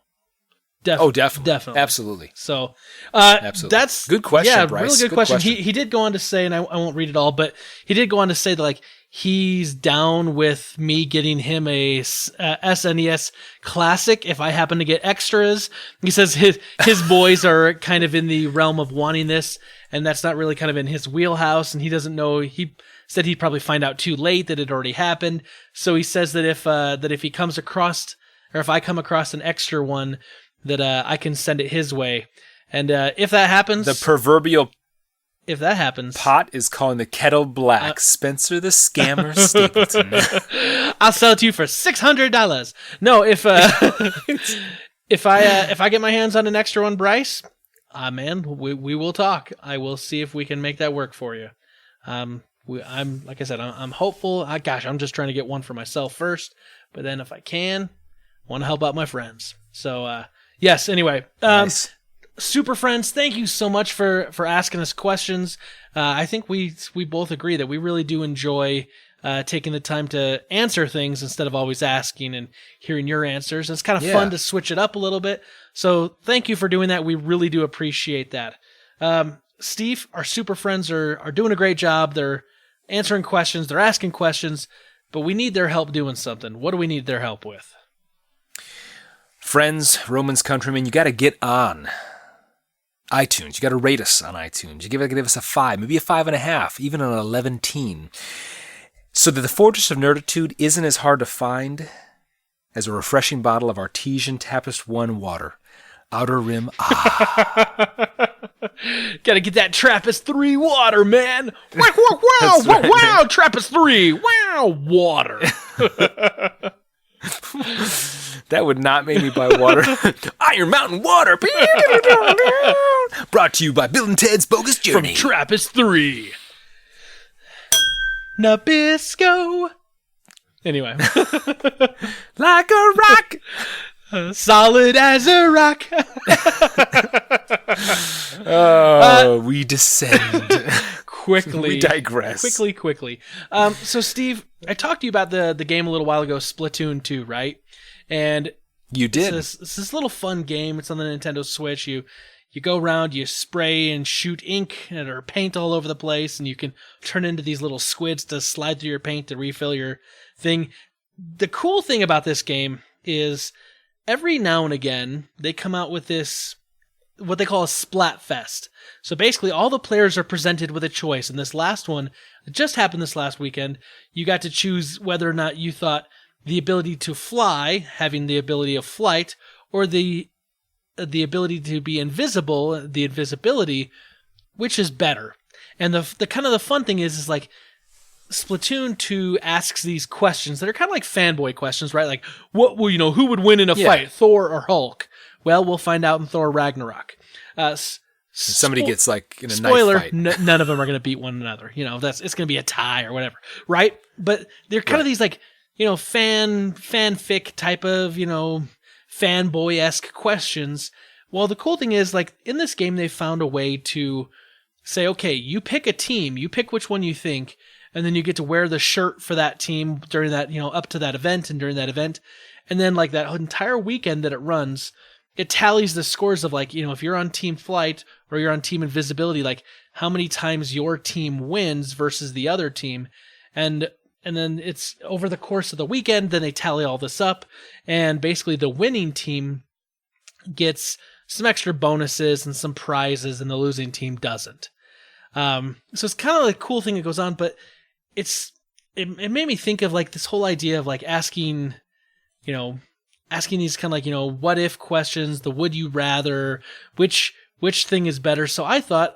S1: Definitely.
S2: Absolutely.
S1: So,
S2: Absolutely.
S1: that's
S2: good question.
S1: Yeah,
S2: Bryce.
S1: really good question. He did go on to say, and I won't read it all, but he did go on to say that like he's down with me getting him a SNES Classic if I happen to get extras. He says his boys are kind of in the realm of wanting this, and that's not really kind of in his wheelhouse, and he doesn't know. He said he'd probably find out too late that it already happened. So he says that if he comes across, or if I come across an extra one, that I can send it his way. And if that happens...
S2: The proverbial
S1: if that happens...
S2: pot is calling the kettle black. Spencer the Scammer Stapleton.
S1: I'll sell it to you for $600. No, if I get my hands on an extra one, Bryce, man, we will talk. I will see if we can make that work for you. I'm like I said, I'm hopeful. I'm just trying to get one for myself first. But then if I can, I want to help out my friends. So... yes, anyway.
S2: Nice.
S1: Super Friends, thank you so much for asking us questions. I think we both agree that we really do enjoy taking the time to answer things instead of always asking and hearing your answers. It's kind of fun to switch it up a little bit. So thank you for doing that. We really do appreciate that. Steve, our Super Friends are doing a great job. They're answering questions. They're asking questions. But we need their help doing something. What do we need their help with?
S2: Friends, Romans countrymen, you got to get on iTunes. You got to rate us on iTunes. You give us a 5, maybe a 5.5, even an 11-teen. So that the Fortress of Nerditude isn't as hard to find as a refreshing bottle of Artesian Tappist 1 water. Outer Rim,
S1: Gotta get that Trappist 3 water, man. Wow, wow, wow, wow, wow, Trappist 3, wow, water.
S2: That would not make me buy water. Iron Mountain Water. Brought to you by Bill and Ted's Bogus Journey.
S1: From Trappist 3. Nabisco. Anyway.
S2: Like a rock.
S1: Solid as a rock.
S2: We descend.
S1: Quickly.
S2: We digress.
S1: Quickly. So, Steve, I talked to you about the game a little while ago, Splatoon 2, right? And
S2: you did.
S1: It's this little fun game. It's on the Nintendo Switch. You go around, you spray and shoot ink or paint all over the place, and you can turn into these little squids to slide through your paint to refill your thing. The cool thing about this game is every now and again, they come out with this, what they call a Splatfest. So basically, all the players are presented with a choice. And this last one, it just happened this last weekend, you got to choose whether or not you thought the ability to fly, having the ability of flight, or the ability to be invisible, the invisibility, which is better. And the kind of the fun thing is like Splatoon 2 asks these questions that are kind of like fanboy questions, right? Like, who would win in a fight, Thor or Hulk? Well, we'll find out in Thor Ragnarok.
S2: Somebody gets like in a
S1: spoiler,
S2: knife fight.
S1: None of them are going to beat one another. It's going to be a tie or whatever, right? But they're kind of these like, fanfic type of, fanboy-esque questions. Well, the cool thing is, like, in this game, they found a way to say, okay, you pick a team, you pick which one you think, and then you get to wear the shirt for that team during that, up to that event and during that event. And then, like, that entire weekend that it runs, it tallies the scores of, like, if you're on Team Flight or you're on Team Invisibility, like, how many times your team wins versus the other team. And then it's over the course of the weekend, then they tally all this up, and basically the winning team gets some extra bonuses and some prizes, and the losing team doesn't. So it's kind of like a cool thing that goes on, but it made me think of like this whole idea of like asking these kind of like, what if questions, the would you rather, which thing is better. So I thought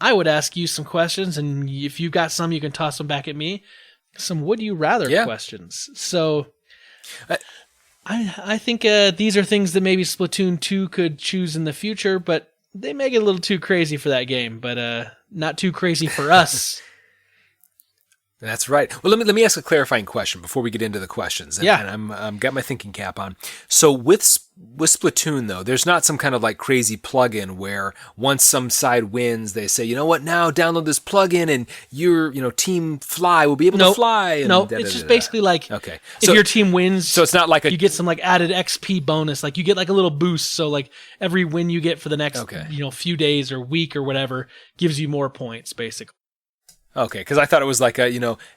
S1: I would ask you some questions, and if you got some, you can toss them back at me. Some would you rather questions. So I think these are things that maybe Splatoon 2 could choose in the future, but they make it a little too crazy for that game, but not too crazy for us.
S2: That's right. Well, let me ask a clarifying question before we get into the questions. And,
S1: Yeah.
S2: And I'm got my thinking cap on. So with Splatoon though, there's not some kind of like crazy plugin where once some side wins, they say, you know what, now download this plugin and your team fly will be able to fly. And
S1: it's just basically like
S2: okay.
S1: If your team wins,
S2: so it's not like
S1: you get some like added XP bonus, like you get like a little boost. So like every win you get for the next few days or week or whatever gives you more points, basically.
S2: Okay, because I thought it was like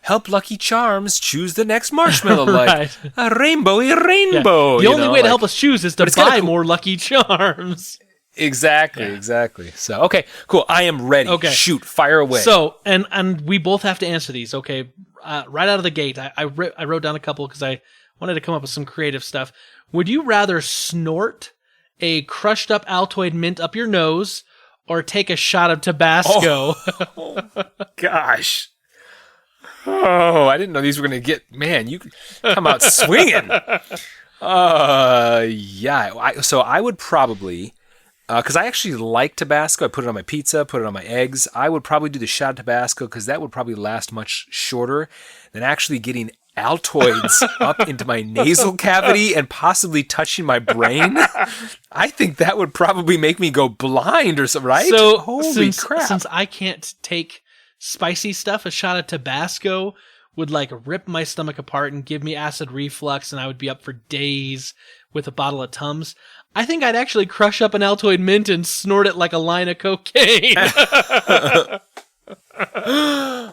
S2: help Lucky Charms choose the next marshmallow, like a rainbowy rainbow.
S1: Yeah. The only way to help us choose is to buy more Lucky Charms.
S2: Exactly. So, okay, cool. I am ready.
S1: Okay.
S2: Shoot, fire away.
S1: So, and we both have to answer these, okay? Right out of the gate, I wrote down a couple because I wanted to come up with some creative stuff. Would you rather snort a crushed up Altoid mint up your nose or take a shot of Tabasco?
S2: Oh gosh. Oh, I didn't know these were going to get... Man, you come out swinging. Yeah. So I would probably... Because I actually like Tabasco. I put it on my pizza, put it on my eggs. I would probably do the shot of Tabasco because that would probably last much shorter than actually getting Altoids up into my nasal cavity and possibly touching my brain. I think that would probably make me go blind or something, right?
S1: So
S2: holy crap.
S1: Since I can't take spicy stuff, a shot of Tabasco would like rip my stomach apart and give me acid reflux, and I would be up for days with a bottle of Tums. I think I'd actually crush up an Altoid mint and snort it like a line of cocaine.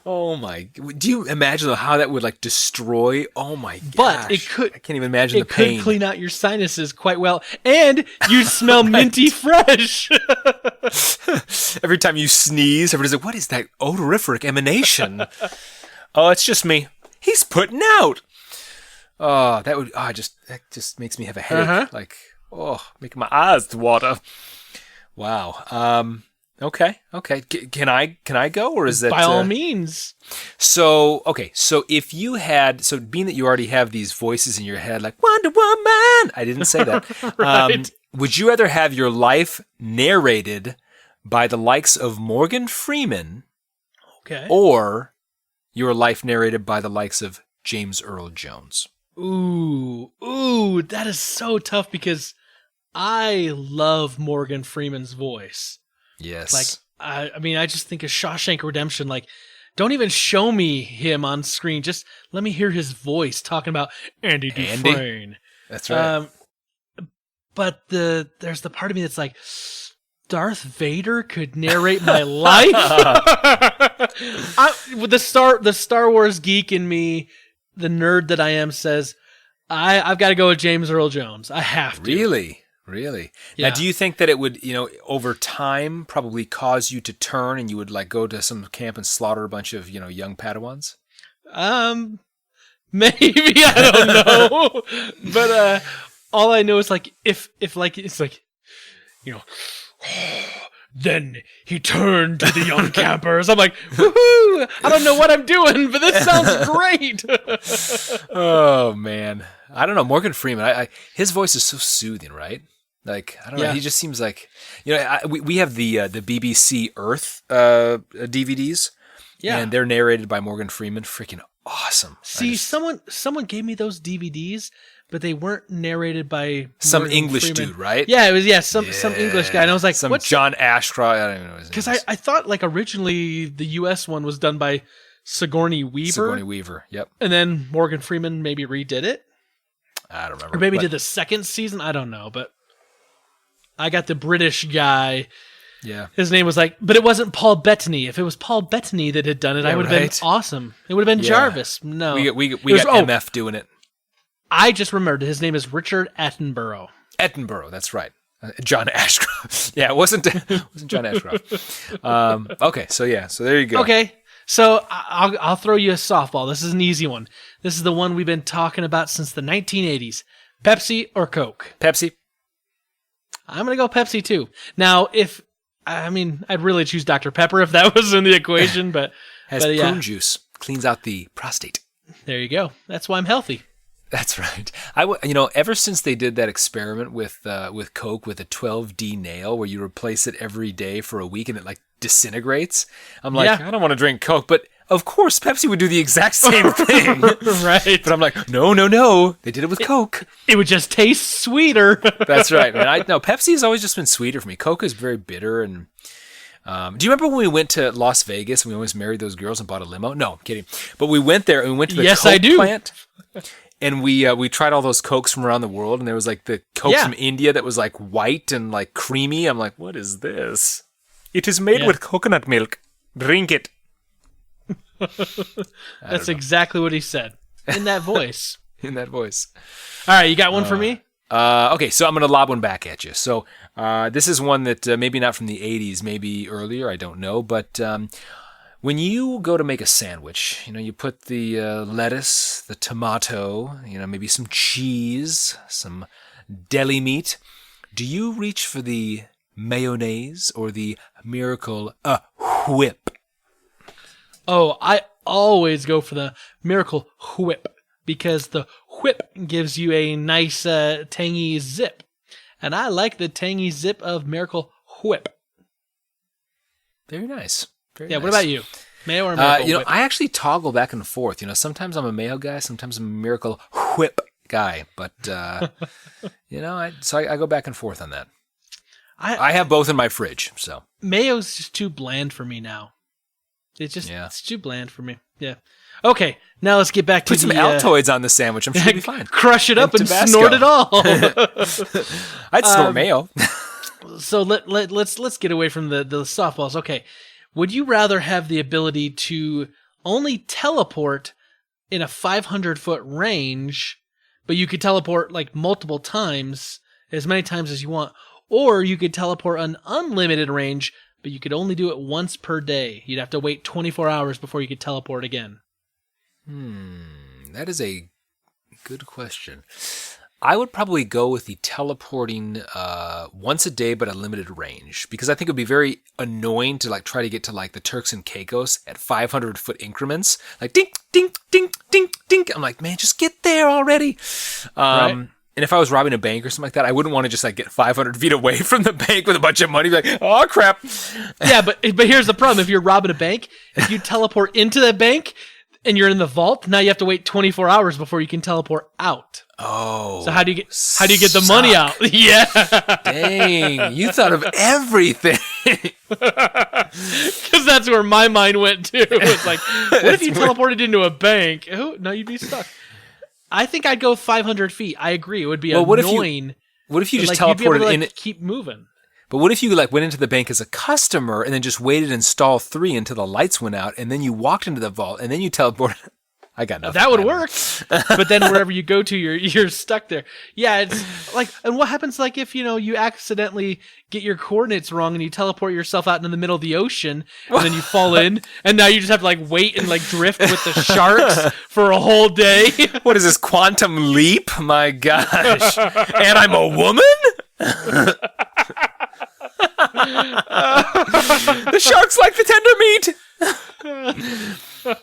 S2: Oh my! Do you imagine how that would like destroy? Oh my gosh!
S1: But it could.
S2: I can't even imagine the pain.
S1: It could clean out your sinuses quite well, and you'd smell minty fresh.
S2: Every time you sneeze, everybody's like, "What is that odorific emanation?" Oh, it's just me. He's putting out. Oh, that just makes me have a headache. Like, making my eyes water. Wow. Okay. Can I go, or is that
S1: by all means?
S2: So if you had, being that you already have these voices in your head, like Wonder Woman, I didn't say that.
S1: Right.
S2: Would you rather have your life narrated by the likes of Morgan Freeman, or your life narrated by the likes of James Earl Jones?
S1: Ooh, that is so tough because I love Morgan Freeman's voice.
S2: Yes.
S1: Like, I mean, I just think of Shawshank Redemption. Like, don't even show me him on screen. Just let me hear his voice talking about Andy Dufresne.
S2: That's right.
S1: But there's the part of me that's like, Darth Vader could narrate my life. The Star Wars geek in me, the nerd that I am, says I've got to go with James Earl Jones. I have to.
S2: Really?
S1: Yeah.
S2: Now, do you think that it would, over time probably cause you to turn and you would like go to some camp and slaughter a bunch of, young Padawans?
S1: Maybe, I don't know. But all I know is like if like it's like, then he turned to the young campers. I'm like, woohoo! I don't know what I'm doing, but this sounds great.
S2: Oh man, I don't know. Morgan Freeman, his voice is so soothing, right? Like, I don't know. He just seems like, we have the BBC Earth DVDs, and they're narrated by Morgan Freeman. Freaking awesome.
S1: See, someone gave me those DVDs, but they weren't narrated by
S2: some
S1: Morgan
S2: English
S1: Freeman.
S2: dude, right?
S1: Yeah, it was some English guy, and I was like,
S2: what's John Ashcroft? I don't even know his name.
S1: Because I thought like originally the US one was done by Sigourney Weaver.
S2: Yep.
S1: And then Morgan Freeman maybe redid it.
S2: I don't remember.
S1: Or maybe did the second season. I don't know, but I got the British guy.
S2: Yeah.
S1: His name was like, but it wasn't Paul Bettany. If it was Paul Bettany that had done it, I would have been awesome. It would have been Jarvis. No.
S2: We got MF doing it.
S1: I just remembered his name is Richard Attenborough.
S2: Attenborough, that's right. John Ashcroft. Yeah, it wasn't John Ashcroft. Okay, so there you go.
S1: Okay, so I'll throw you a softball. This is an easy one. This is the one we've been talking about since the 1980s. Pepsi or Coke?
S2: Pepsi.
S1: I'm going to go Pepsi too. Now, I'd really choose Dr. Pepper if that was in the equation, but...
S2: Has prune juice. Cleans out the prostate.
S1: There you go. That's why I'm healthy.
S2: That's right. Ever since they did that experiment with Coke with a 12D nail where you replace it every day for a week and it like disintegrates, I'm like, I don't want to drink Coke, but Of course, Pepsi would do the exact same thing.
S1: Right.
S2: But I'm like, no. They did it with Coke.
S1: It would just taste sweeter.
S2: That's right, man. Pepsi has always just been sweeter for me. Coke is very bitter. And do you remember when we went to Las Vegas and we always married those girls and bought a limo? No, I'm kidding. But we went there and we went to the Coke plant. And we tried all those Cokes from around the world. And there was like the Coke from India that was like white and like creamy. I'm like, what is this? It is made with coconut milk. Drink it.
S1: That's exactly what he said in that voice.
S2: In that voice.
S1: All right, you got one for me?
S2: Okay, so I'm going to lob one back at you. So this is one that maybe not from the 80s, maybe earlier, I don't know. But when you go to make a sandwich, you put the lettuce, the tomato, maybe some cheese, some deli meat. Do you reach for the mayonnaise or the Miracle Whip?
S1: Oh, I always go for the Miracle Whip because the whip gives you a nice tangy zip. And I like the tangy zip of Miracle Whip.
S2: Very nice. Very nice.
S1: What about you? Mayo or Miracle Whip?
S2: I actually toggle back and forth. Sometimes I'm a mayo guy, sometimes I'm a Miracle Whip guy. But, so I go back and forth on that. I have both in my fridge, so.
S1: Mayo's just too bland for me now. It's too bland for me. Yeah. Okay, now let's get back to
S2: put some Altoids on the sandwich. I'm sure it'll be fine.
S1: Crush it up and snort it all.
S2: I'd snort mayo.
S1: So let's get away from the softballs. Okay, would you rather have the ability to only teleport in a 500-foot range, but you could teleport like multiple times, as many times as you want, or you could teleport an unlimited range, but you could only do it once per day? You'd have to wait 24 hours before you could teleport again.
S2: That is a good question. I would probably go with the teleporting once a day, but a limited range, because I think it would be very annoying to try to get to the Turks and Caicos at 500-foot increments, like dink, dink, dink, dink, dink. I'm like, man, just get there already. Right. And if I was robbing a bank or something like that, I wouldn't want to just get 500 feet away from the bank with a bunch of money. Be like, oh crap.
S1: Yeah, but here's the problem: if you're robbing a bank, if you teleport into that bank and you're in the vault, now you have to wait 24 hours before you can teleport out.
S2: Oh.
S1: So how do you get the money out? Yeah.
S2: Dang, you thought of everything.
S1: Because that's where my mind went too. It's like, what if you teleported into a bank? Oh, no, you'd be stuck. I think I'd go 500 feet. I agree. It would be annoying.
S2: What if you just teleported in?
S1: Keep moving.
S2: But what if you went into the bank as a customer and then just waited in stall 3 until the lights went out, and then you walked into the vault and then you teleported? I got nothing.
S1: That would work. But then wherever you go to, you're stuck there. Yeah, it's like, and what happens if you accidentally get your coordinates wrong and you teleport yourself out into the middle of the ocean and then you fall in, and now you just have to wait and drift with the sharks for a whole day?
S2: What is this, quantum leap? My gosh. And I'm a woman? The sharks like the tender meat.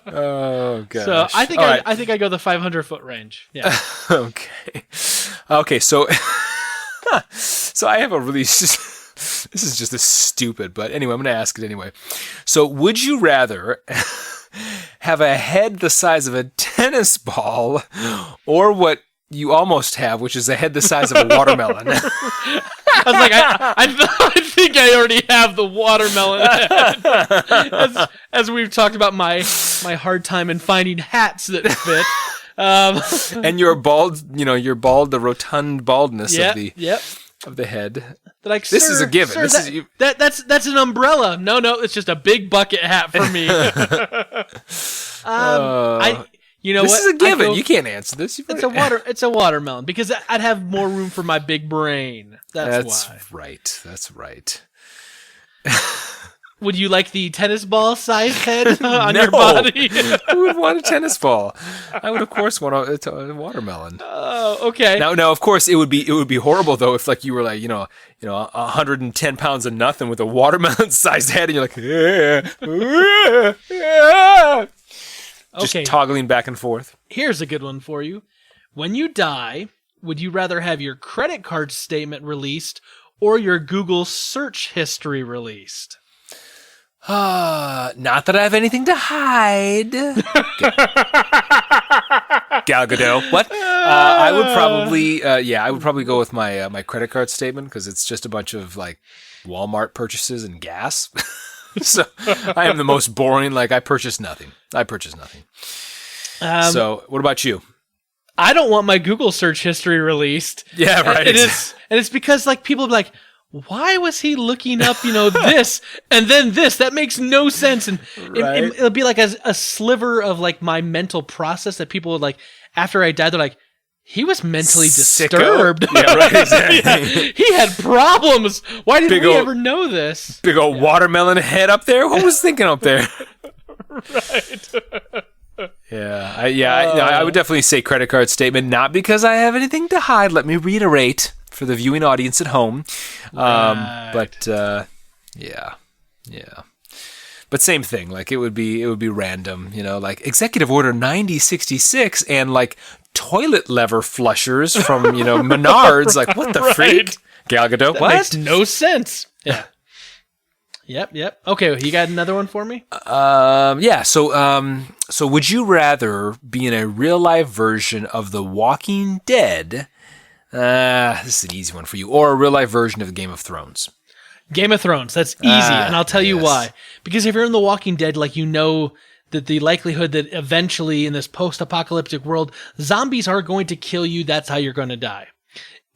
S2: Oh gosh.
S1: So I think I think I go the 500-foot range. Yeah.
S2: Okay. So I have a really. This is just stupid, but anyway, I'm going to ask it anyway. So, would you rather have a head the size of a tennis ball, or what you almost have, which is a head the size of a watermelon?
S1: I was like, I think I already have the watermelon head. As we've talked about my hard time in finding hats that fit.
S2: And your bald, the rotund baldness of the head.
S1: Like,
S2: this is a given.
S1: Sir, that's an umbrella. No, it's just a big bucket hat for me.
S2: This is a given. You can't answer this.
S1: It's a watermelon because I'd have more room for my big brain. That's why.
S2: That's right.
S1: Would you like the tennis ball sized head on your body?
S2: Who would want a tennis ball? I would, of course, want a watermelon.
S1: Oh, okay.
S2: Now, of course, it would be horrible though if you were 110 pounds of nothing with a watermelon sized head, and you're like, just toggling back and forth.
S1: Here's a good one for you. When you die, would you rather have your credit card statement released or your Google search history released?
S2: Not that I have anything to hide. Gal Gadot. What? I would probably go with my my credit card statement because it's just a bunch of like Walmart purchases and gas. So I am the most boring. Like I purchase nothing. So what about you?
S1: I don't want my Google search history released.
S2: Yeah, right.
S1: And it's because like people are like, why was he looking up, this and then this? That makes no sense. And
S2: Right.
S1: it'll be like a sliver of like my mental process that people would like, after I died, they're like, he was mentally disturbed.
S2: Yeah, right. Exactly.
S1: Yeah, he had problems. Why didn't we ever know this?
S2: Big old watermelon head up there. What was thinking up there?
S1: Right.
S2: I would definitely say credit card statement, not because I have anything to hide. Let me reiterate for the viewing audience at home.
S1: Right.
S2: Yeah. But same thing. Like it would be random, like Executive Order 9066 and like toilet lever flushers from, Menards. Like what the freak? Gal Gadot,
S1: That
S2: what?
S1: makes no sense. Yeah. Yep. Okay, you got another one for me?
S2: So would you rather be in a real life version of The Walking Dead? This is an easy one for you, or a real life version of Game of Thrones?
S1: Game of Thrones. That's easy, and I'll tell you why. Because if you're in The Walking Dead, like that the likelihood that eventually in this post-apocalyptic world, zombies are going to kill you, that's how you're going to die.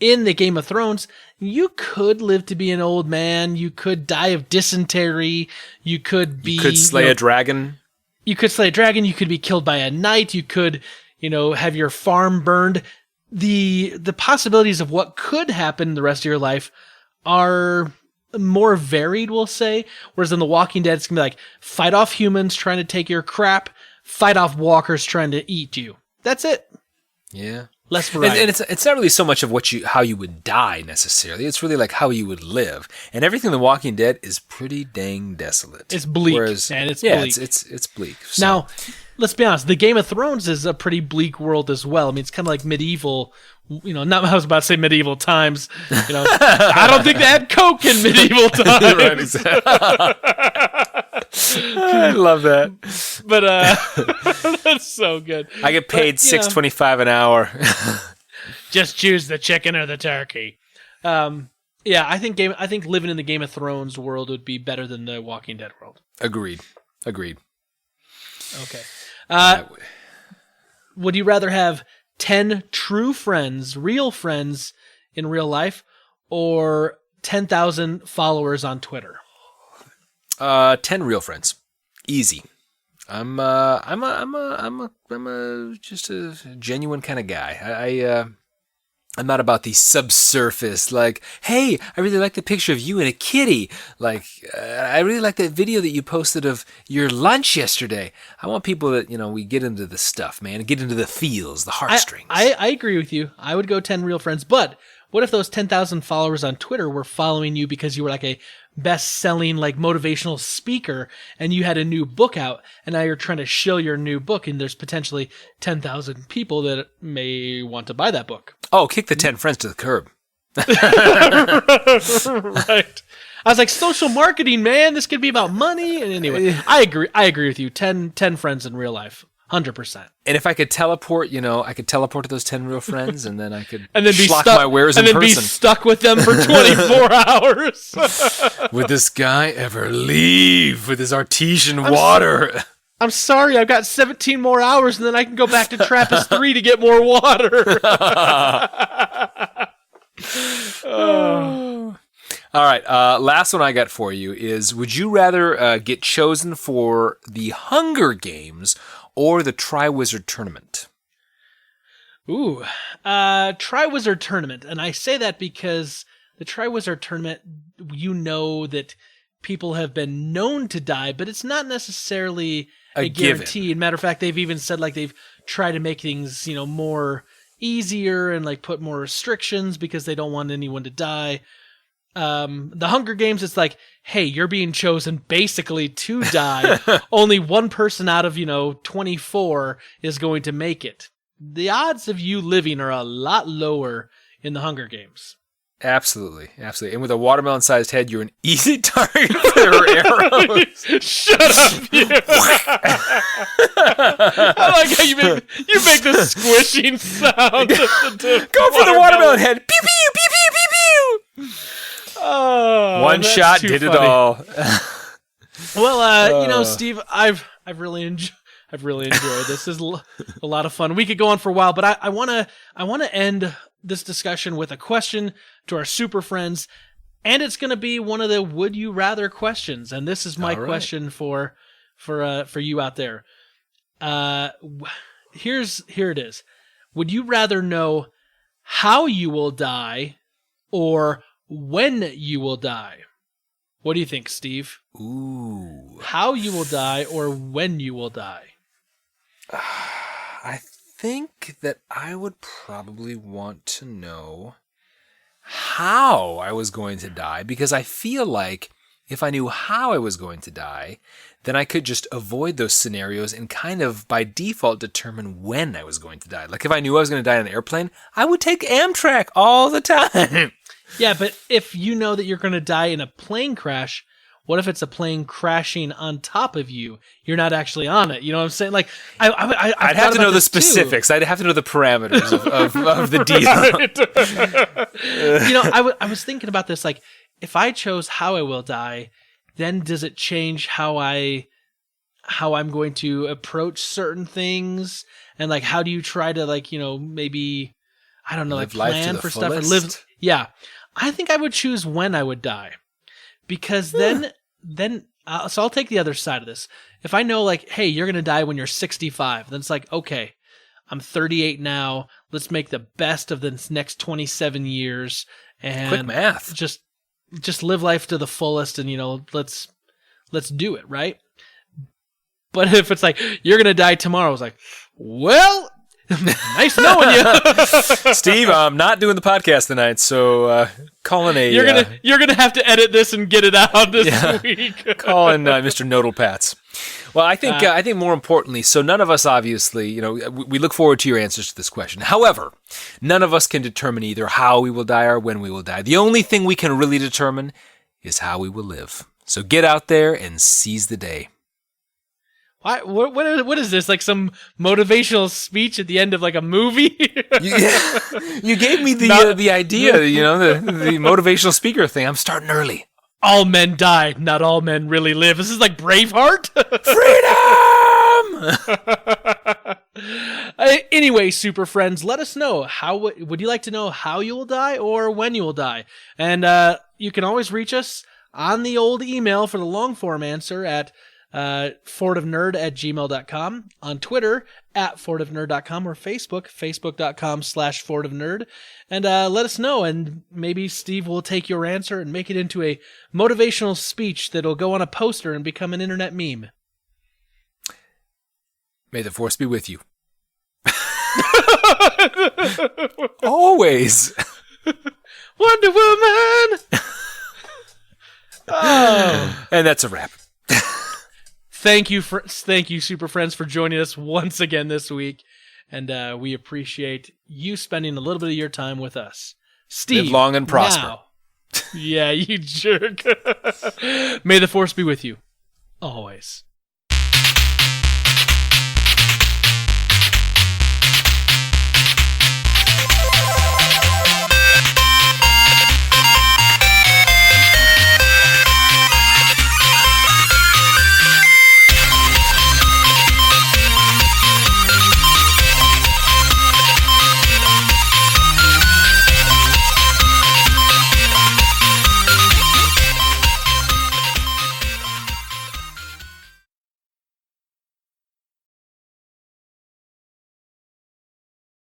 S1: In the Game of Thrones, you could live to be an old man. You could die of dysentery. You could
S2: slay a dragon.
S1: You could slay a dragon. You could be killed by a knight. You could, have your farm burned. The possibilities of what could happen the rest of your life are more varied, we'll say. Whereas in The Walking Dead, it's going to be like, fight off humans trying to take your crap, fight off walkers trying to eat you. That's it.
S2: Yeah.
S1: Less variety.
S2: And it's not really so much of how you would die necessarily. It's really like how you would live. And everything in The Walking Dead is pretty dang desolate.
S1: It's bleak.
S2: Bleak. It's bleak. So.
S1: Now, let's be honest. The Game of Thrones is a pretty bleak world as well. I mean, it's kind of like medieval. I was about to say medieval times. I don't think they had Coke in medieval times.
S2: Right, exactly. I love that.
S1: But that's so good.
S2: I get paid $6.25 an hour.
S1: Just choose the chicken or the turkey. I think living in the Game of Thrones world would be better than the Walking Dead world.
S2: Agreed.
S1: Okay. Would you rather have 10 true friends, real friends in real life, or 10,000 followers on Twitter?
S2: 10 real friends. Easy. I'm just a genuine kind of guy. I'm not about the subsurface, like, hey, I really like the picture of you and a kitty. Like, I really like that video that you posted of your lunch yesterday. I want people that, we get into the stuff, man, get into the feels, the heartstrings.
S1: I agree with you. I would go 10 real friends, but what if those 10,000 followers on Twitter were following you because you were like a best-selling, like, motivational speaker and you had a new book out and now you're trying to shill your new book and there's potentially 10,000 people that may want to buy that book?
S2: Oh, kick the 10 friends to the curb.
S1: Right. I was like, social marketing, man. This could be about money. And anyway, I agree with you. 10 friends in real life. 100%.
S2: And if I could teleport, I could teleport to those 10 real friends and then I could
S1: and then be
S2: schlock
S1: stuck,
S2: my wares
S1: and
S2: in
S1: then
S2: person.
S1: Be stuck with them for 24 hours.
S2: Would this guy ever leave with his artesian water?
S1: I'm sorry, I've got 17 more hours and then I can go back to Trappist 3 to get more water.
S2: All right, last one I got for you is, would you rather get chosen for the Hunger Games or the Triwizard Tournament?
S1: Ooh, Triwizard Tournament. And I say that because the Triwizard Tournament, that people have been known to die, but it's not necessarily a guarantee. Matter of fact, they've even said like they've tried to make things, more easier and like put more restrictions because they don't want anyone to die. The Hunger Games, it's like, hey, you're being chosen basically to die. Only one person out of, 24 is going to make it. The odds of you living are a lot lower in the Hunger Games.
S2: Absolutely. And with a watermelon-sized head, you're an easy target for arrows.
S1: Shut up, you! I like how you make the squishing sound.
S2: Go for the watermelon head. Pew pew pew pew pew pew.
S1: Oh,
S2: one shot did it all.
S1: Well, Steve, I've really enjoyed this. This is a lot of fun. We could go on for a while, but I want to end this discussion with a question to our super friends, and it's going to be one of the would you rather questions. And this is my question for you out there. Here it is. Would you rather know how you will die or when you will die? What do you think, Steve?
S2: Ooh.
S1: How you will die or when you will die?
S2: I think that I would probably want to know how I was going to die, because I feel like if I knew how I was going to die, then I could just avoid those scenarios and kind of by default determine when I was going to die. Like if I knew I was going to die on an airplane, I would take Amtrak all the time.
S1: Yeah, but if you know that you're going to die in a plane crash, what if it's a plane crashing on top of you? You're not actually on it. You know what I'm saying? Like,
S2: I'd have to know the specifics. I'd have to know the parameters of the deal.
S1: I was thinking about this. Like, if I chose how I will die, then does it change how I'm going to approach certain things? And like, how do you try to maybe, I don't know,
S2: live
S1: like
S2: life
S1: plan
S2: to
S1: for
S2: the
S1: stuff or
S2: fullest?
S1: live? Yeah, I think I would choose when I would die. Because then, so I'll take the other side of this. If I know, like, hey, you're going to die when you're 65, then it's like, okay, I'm 38 now. Let's make the best of the next 27 years. And
S2: quick math.
S1: Just live life to the fullest and, let's do it, right? But if it's like, you're going to die tomorrow, it's like, well, nice knowing you.
S2: Steve, I'm not doing the podcast tonight, so calling a...
S1: You're gonna have to edit this and get it out this week.
S2: Calling Mr. Nodal Pats. Well, I think more importantly, so none of us obviously, we look forward to your answers to this question. However, none of us can determine either how we will die or when we will die. The only thing we can really determine is how we will live. So get out there and seize the day.
S1: What is this? Like some motivational speech at the end of like a movie?
S2: You gave me the idea, the motivational speaker thing. I'm starting early.
S1: All men die, not all men really live. This is like Braveheart.
S2: Freedom!
S1: Anyway, super friends, let us know. Would you like to know how you will die or when you will die? And you can always reach us on the old email for the long form answer at fortofnerd@gmail.com, on Twitter @fortofnerd.com, or facebook.com/fortofnerd, and let us know, and maybe Steve will take your answer and make it into a motivational speech that'll go on a poster and become an internet meme.
S2: May the force be with you. Always.
S1: Wonder Woman!
S2: Oh. And that's a wrap.
S1: Thank you, super friends, for joining us once again this week, and we appreciate you spending a little bit of your time with us. Steve,
S2: live long and prosper.
S1: Now, yeah, you jerk. May the force be with you, always.